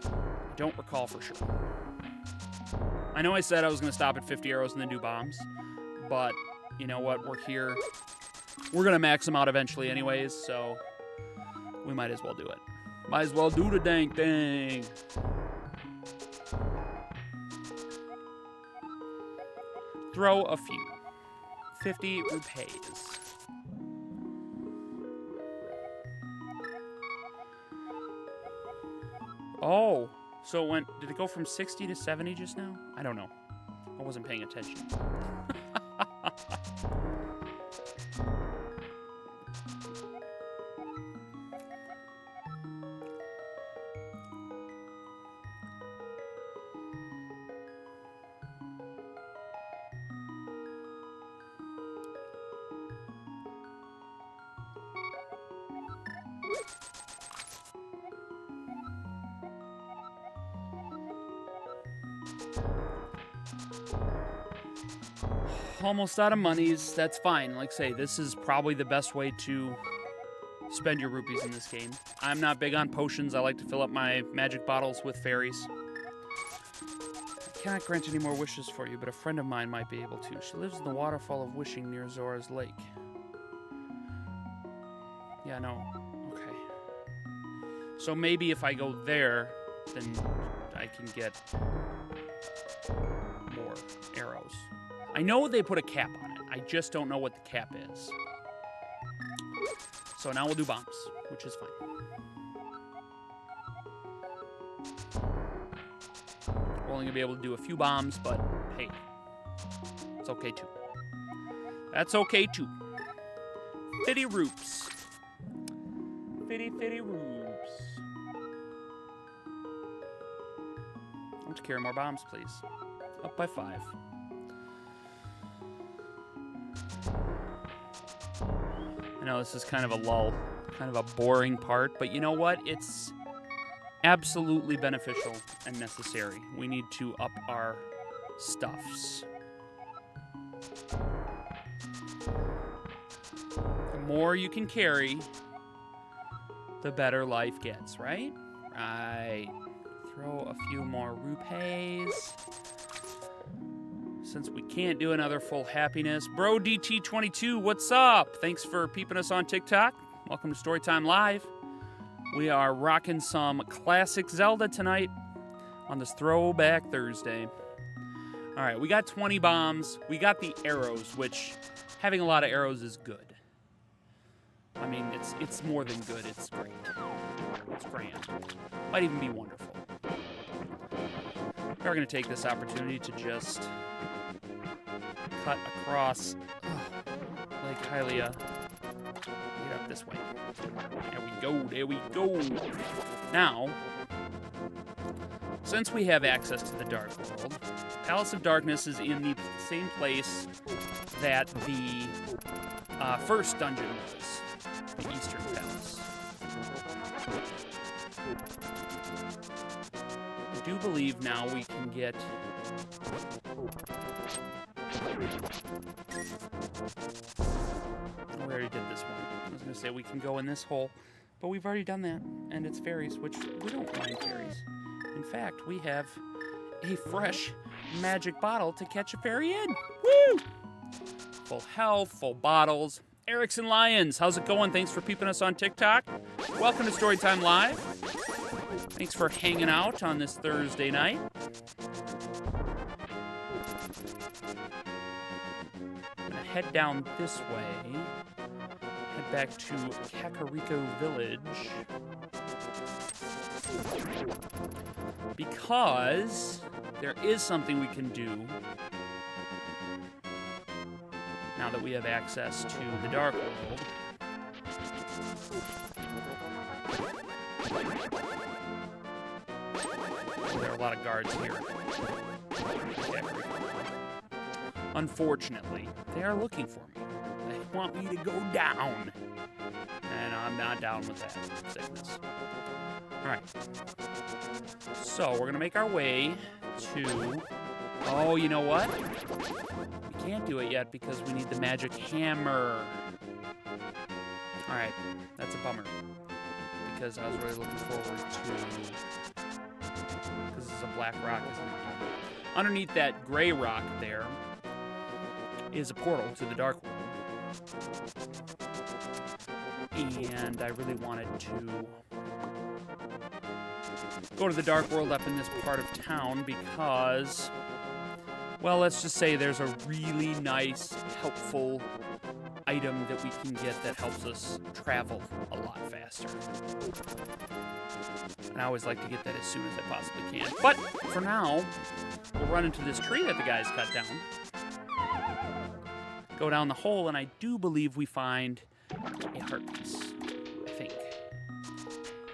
I don't recall for sure. I know I said I was going to stop at 50 arrows and then do bombs, but you know what? We're here. We're going to max them out eventually anyways, so we might as well do it. Might as well do the dang thing. Throw a few. 50 rupees. Oh, so it went... Did it go from 60 to 70 just now? I don't know. I wasn't paying attention. Almost out of monies. That's fine. Like I say, this is probably the best way to spend your rupees in this game. I'm not big on potions. I like to fill up my magic bottles with fairies. I cannot grant any more wishes for you, but a friend of mine might be able to. She lives in the waterfall of wishing near Zora's lake. Yeah, no. Okay. So maybe if I go there, then I can get more arrows. I know they put a cap on it. I just don't know what the cap is. So now we'll do bombs, which is fine. We're only going to be able to do a few bombs, but hey, it's okay too. That's okay too. 50 roops. 50 roops. I want to carry more bombs, please. Up by 5. I know this is kind of a lull, kind of a boring part, but you know what? It's absolutely beneficial and necessary. We need to up our stuffs. The more you can carry, the better life gets, right? Right. Throw a few more rupees. Since we can't do another full happiness. Bro DT22, what's up? Thanks for peeping us on TikTok. Welcome to Storytime Live. We are rocking some classic Zelda tonight on this Throwback Thursday. All right, we got 20 bombs. We got the arrows, which having a lot of arrows is good. I mean, it's more than good. It's great. It's grand. Might even be wonderful. We're going to take this opportunity to just cut across Lake Hylia. Get up this way. There we go. There we go. Now, since we have access to the Dark World, Palace of Darkness is in the same place that the first dungeon was, the Eastern Palace. I do believe now we can get... We already did this one. I was going to say we can go in this hole, but we've already done that, and it's fairies, which we don't mind fairies. In fact, we have a fresh magic bottle to catch a fairy in. Woo! Full health, full bottles. Erickson Lyons, how's it going? Thanks for peeping us on TikTok. Welcome to Storytime Live. Thanks for hanging out on this Thursday night. I'm going to head down this way. Head back to Kakariko Village. Because there is something we can do now that we have access to the Dark World. There are a lot of guards here. Unfortunately, they are looking for me. They want me to go down. And I'm not down with that sickness. Alright. So, we're going to make our way to... Oh, you know what? We can't do it yet because we need the magic hammer. Alright, that's a bummer. Because I was really looking forward to... Because this is a black rock, isn't it? Underneath that gray rock there is a portal to the Dark World. And I really wanted to go to the Dark World up in this part of town because, well, let's just say there's a really nice, helpful item that we can get that helps us travel a lot faster. And I always like to get that as soon as I possibly can. But for now, we'll run into this tree that the guys cut down. Go down the hole, and I do believe we find a heart piece, I think.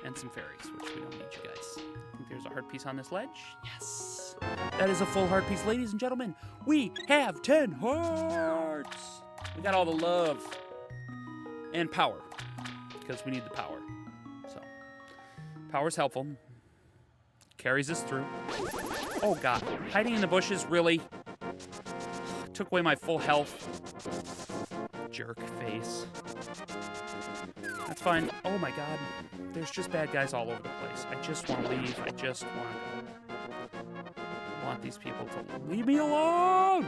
And some fairies, which we don't need, you guys. I think there's a heart piece on this ledge. Yes. That is a full heart piece. Ladies and gentlemen, we have 10 hearts. We got all the love and power, because we need the power. So, power's helpful. Carries us through. Oh, God. Hiding in the bushes, really? Took away my full health. Jerk face. That's fine. Oh, my God. There's just bad guys all over the place. I just want to leave. I just want these people to leave me alone!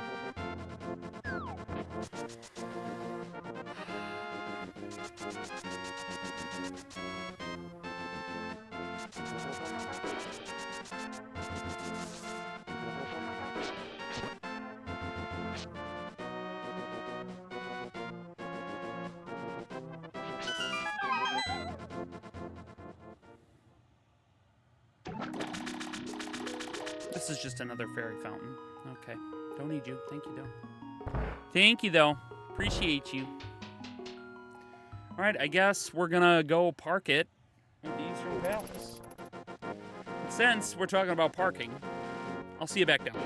This is just another fairy fountain. Okay. Don't need you. Thank you, though. Thank you, though. Appreciate you. All right, I guess we're going to go park it at the Eastern Palace. And since we're talking about parking, I'll see you back down.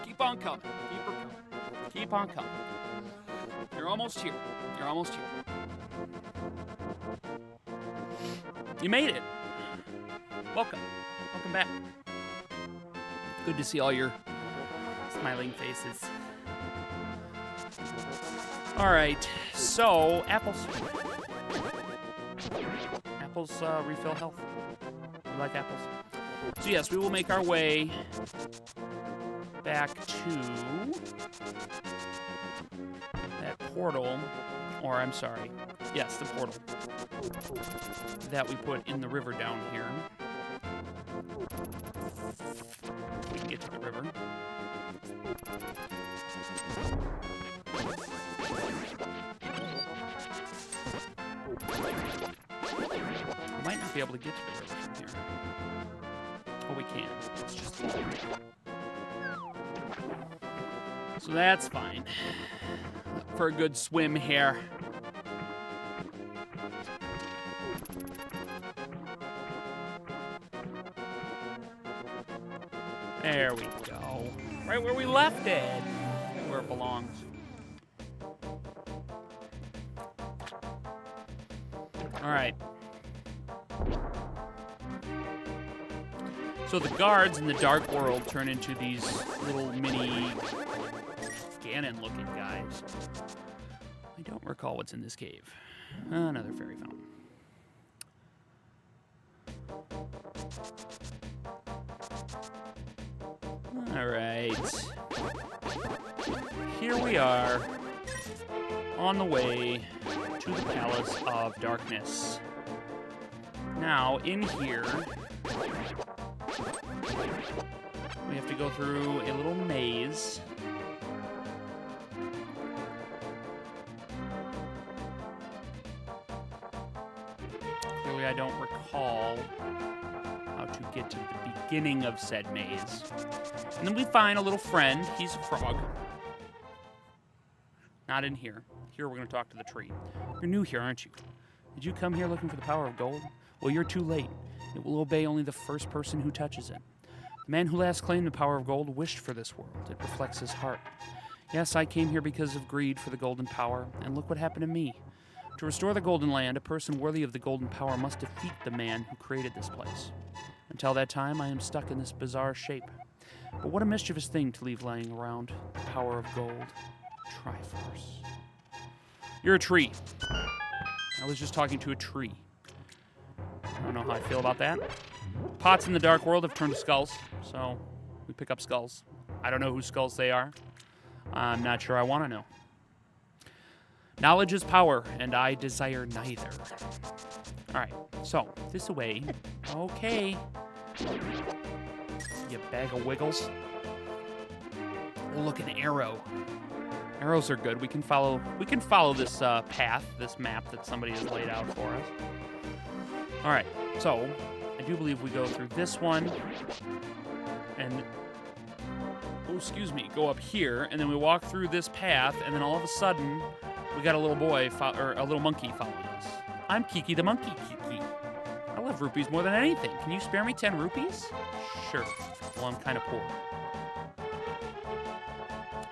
Keep on coming. Keep her coming. Keep on coming. You're almost here. You're almost here. You made it. Welcome. Welcome back. Good to see all your smiling faces. All right. So, apples. Apples refill health. We like apples. So, yes, we will make our way back to that portal, or I'm sorry, yes, the portal that we put in the river down here. We can get to the river. We might not be able to get to the river from here. Oh, we can. It's just so that's fine. For a good swim here. There we go. Right where we left it. Where it belongs. All right. So the guards in the Dark World turn into these little mini Ganon-looking guys. I don't recall what's in this cave. Another fairy fountain. All right. Here we are on the way to the Palace of Darkness. Now, in here, we have to go through a little maze. Clearly, I don't recall how to get to the beginning of said maze. And then we find a little friend. He's a frog. Not in here. Here, we're going to talk to the tree. You're new here, aren't you? Did you come here looking for the power of gold? Well, you're too late. It will obey only the first person who touches it. The man who last claimed the power of gold wished for this world. It reflects his heart. Yes, I came here because of greed for the golden power, and look what happened to me. To restore the golden land, a person worthy of the golden power must defeat the man who created this place. Until that time, I am stuck in this bizarre shape. But what a mischievous thing to leave lying around. The power of gold. Triforce. You're a tree. I was just talking to a tree. I don't know how I feel about that. Pots in the Dark World have turned to skulls, so we pick up skulls. I don't know whose skulls they are. I'm not sure I want to know. Knowledge is power, and I desire neither. All right, so this way. Okay. you bag of wiggles. Oh, look, an arrow. Arrows are good. We can follow this path, this map that somebody has laid out for us. All right, so I do believe we go through this one, and go up here, and then we walk through this path, and then all of a sudden, we got a little boy or a little monkey following us. I'm Kiki the monkey. Kiki. I love rupees more than anything. Can you spare me 10 rupees? Sure. Well, I'm kind of poor.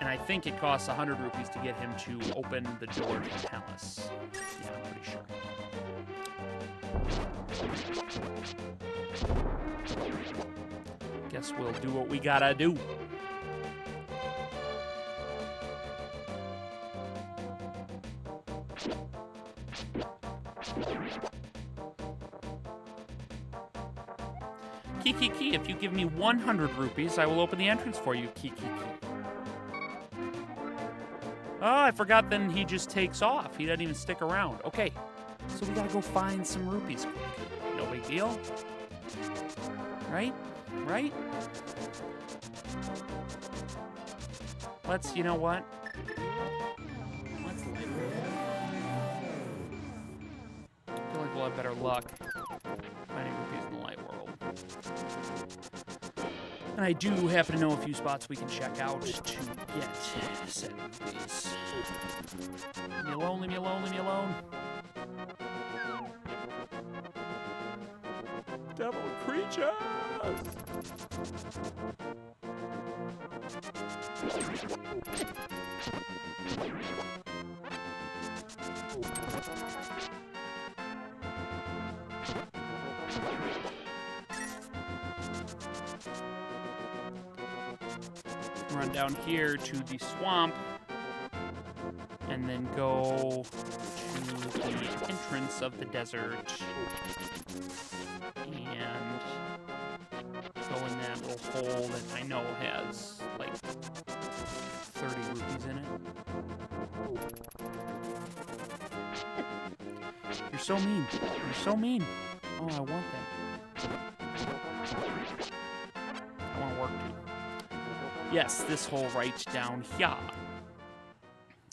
And I think it costs 100 rupees to get him to open the door to the palace. Yeah, I'm pretty sure. Guess we'll do what we gotta do. Kiki, if you give me 100 rupees, I will open the entrance for you, Kiki. Oh, I forgot then he just takes off. He doesn't even stick around. Okay, so we gotta go find some rupees quick. No big deal. Right? Let's, you know what? Let's light I feel like we'll have better luck finding rupees in the light world. And I do happen to know a few spots we can check out to get said rupees. Leave me alone, leave me alone, leave me alone. Devil creatures! Run down here to the swamp and then go to the entrance of the desert and go in that little hole that I know has like 30 rupees in it. You're so mean. You're so mean. Oh, I want that. I want to work too. Yes, this hole right down here.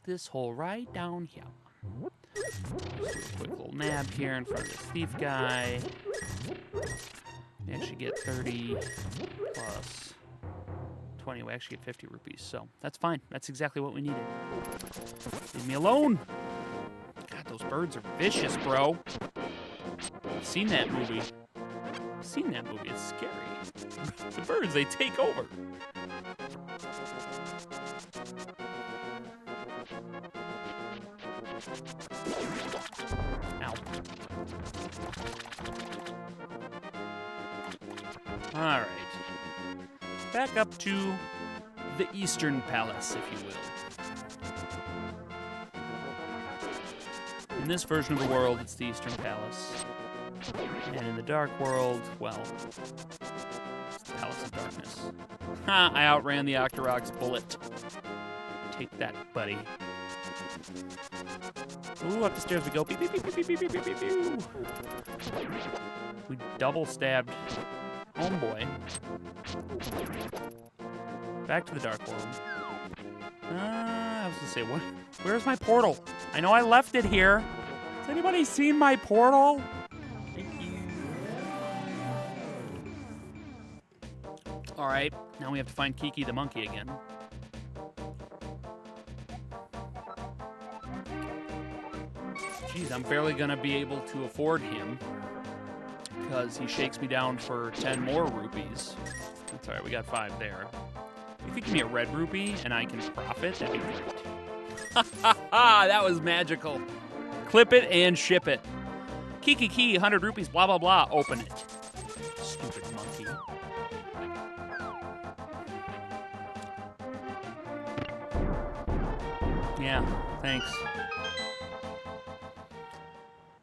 This hole right down here. Just a quick little nab here in front of this thief guy. We actually get 30 plus 20. We actually get 50 rupees, so that's fine. That's exactly what we needed. Leave me alone. God, those birds are vicious, bro. I've seen that movie. It's scary. The birds, they take over. Ow. All right. Back up to the Eastern Palace, if you will. In this version of the world, it's the Eastern Palace. And in the Dark World, well, it's the Palace of Darkness. Ha! I outran the Octorok's bullet. Take that, buddy. Ooh, up the stairs we go. Beep, beep, beep, beep, beep, beep, beep, beep, beep. We double stabbed homeboy. Back to the Dark World. I was gonna say, what? Where's my portal? I know I left it here. Has anybody seen my portal? Thank you. All right, now we have to find Kiki the monkey again. Jeez, I'm barely gonna be able to afford him because he shakes me down for 10 more rupees. That's all right, we got 5 there. If you could give me a red rupee and I can profit, that'd be great. Ha ha ha! That was magical. Clip it and ship it. Kiki, 100 rupees, blah, blah, blah. Open it. Stupid monkey. Yeah, thanks.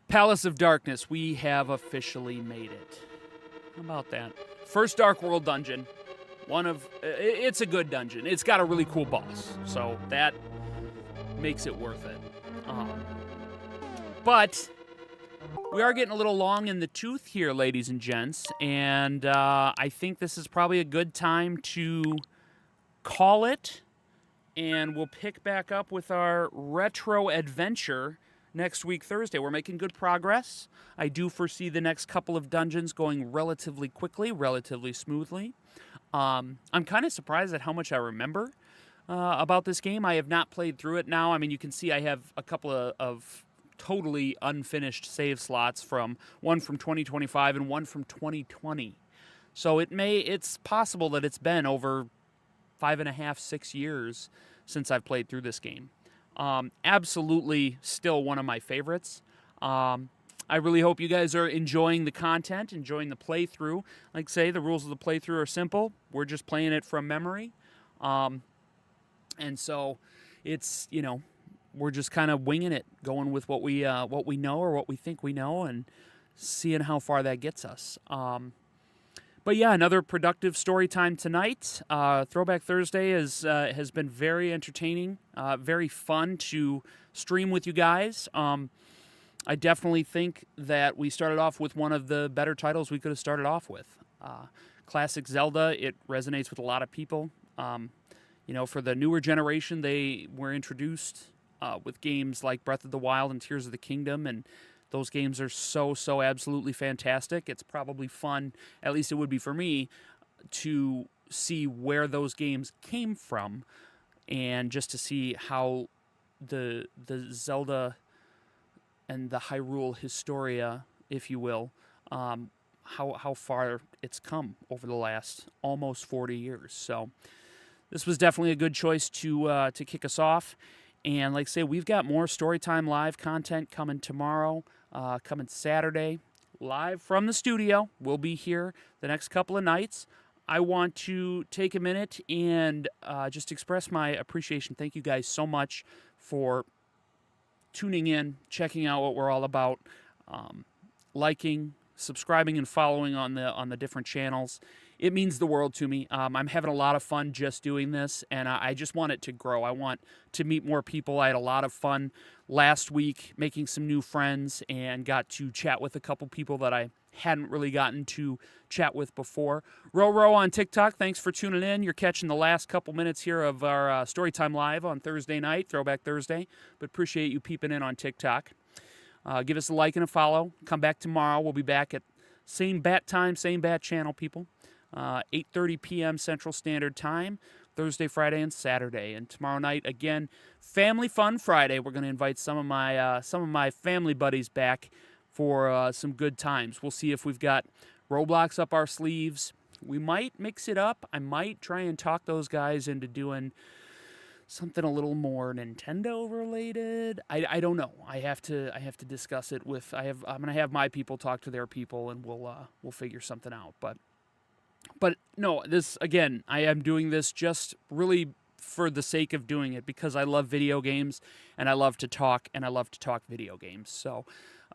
Palace of Darkness, we have officially made it. How about that? First Dark World dungeon. It's a good dungeon. It's got a really cool boss, so that makes it worth it. But We are getting a little long in the tooth here, ladies and gents, and I think this is probably a good time to call it, and we'll pick back up with our retro adventure next week, Thursday. We're making good progress. I do foresee the next couple of dungeons going relatively quickly, relatively smoothly. I'm kind of surprised at how much I remember about this game. I have not played through it now. I mean, you can see I have a couple of totally unfinished save slots, one from 2025 and one from 2020. So it's possible that it's been over 5.5, 6 years since I've played through this game. Absolutely still one of my favorites. I really hope you guys are enjoying the content, enjoying the playthrough. Like I say, the rules of the playthrough are simple. We're just playing it from memory. And so it's, we're just kind of winging it, going with what we know or what we think we know, and seeing how far that gets us. But yeah, another productive story time tonight. Throwback Thursday has been very entertaining, very fun to stream with you guys. I definitely think that we started off with one of the better titles we could have started off with. Classic Zelda, it resonates with a lot of people. For the newer generation, they were introduced with games like Breath of the Wild and Tears of the Kingdom, and those games are so absolutely fantastic. It's probably fun, at least it would be for me, to see where those games came from, and just to see how the Zelda and the Hyrule Historia, if you will, how far it's come over the last almost 40 years. So this was definitely a good choice to kick us off. And like I say, we've got more Storytime Live content coming tomorrow, coming Saturday, live from the studio. We'll be here the next couple of nights. I want to take a minute and just express my appreciation. Thank you guys so much for tuning in, checking out what we're all about, liking, subscribing, and following on the different channels. It means the world to me. I'm having a lot of fun just doing this, and I just want it to grow. I want to meet more people. I had a lot of fun last week making some new friends and got to chat with a couple people that I hadn't really gotten to chat with before. Ro on TikTok, thanks for tuning in. You're catching the last couple minutes here of our Storytime Live on Thursday night, Throwback Thursday, but appreciate you peeping in on TikTok. Give us a like and a follow. Come back tomorrow. We'll be back at same bat time, same bat channel, people. 8:30 p.m. Central Standard Time, Thursday, Friday, and Saturday. And tomorrow night, again, Family Fun Friday. We're going to invite some of my family buddies back for some good times. We'll see if we've got Roblox up our sleeves. We might mix it up. I might try and talk those guys into doing something a little more Nintendo related. I don't know. I have to discuss it with. I'm gonna have my people talk to their people, and we'll figure something out. But no, this again, I am doing this just really for the sake of doing it, because I love video games and I love to talk video games. So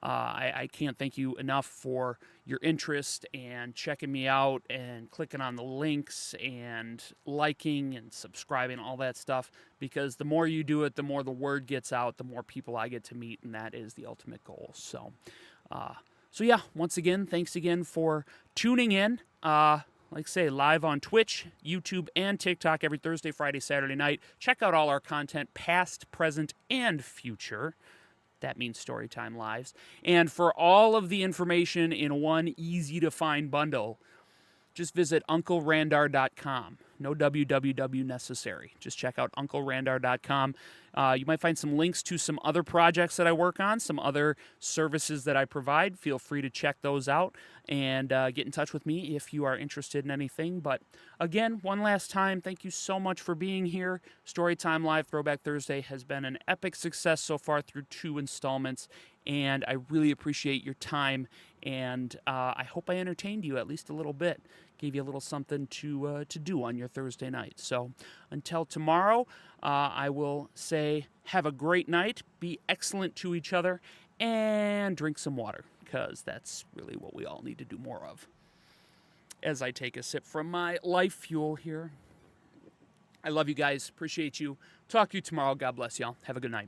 I can't thank you enough for your interest and checking me out and clicking on the links and liking and subscribing, all that stuff, because the more you do it, the more the word gets out, the more people I get to meet, and that is the ultimate goal. So yeah, once again, thanks again for tuning in. Like I say, live on Twitch, YouTube, and TikTok every Thursday, Friday, Saturday night. Check out all our content, past, present, and future. That means Storytime Lives. And for all of the information in one easy-to-find bundle, just visit UncleRandar.com. No www necessary. Just check out UncleRandar.com. You might find some links to some other projects that I work on, some other services that I provide. Feel free to check those out and get in touch with me if you are interested in anything. But again, one last time, thank you so much for being here. Storytime Live Throwback Thursday has been an epic success so far through 2 installments, and I really appreciate your time, and I hope I entertained you at least a little bit. Gave you a little something to do on your Thursday night. So until tomorrow, I will say have a great night, be excellent to each other, and drink some water, because that's really what we all need to do more of. As I take a sip from my life fuel here. I love you guys. Appreciate you. Talk to you tomorrow. God bless y'all. Have a good night.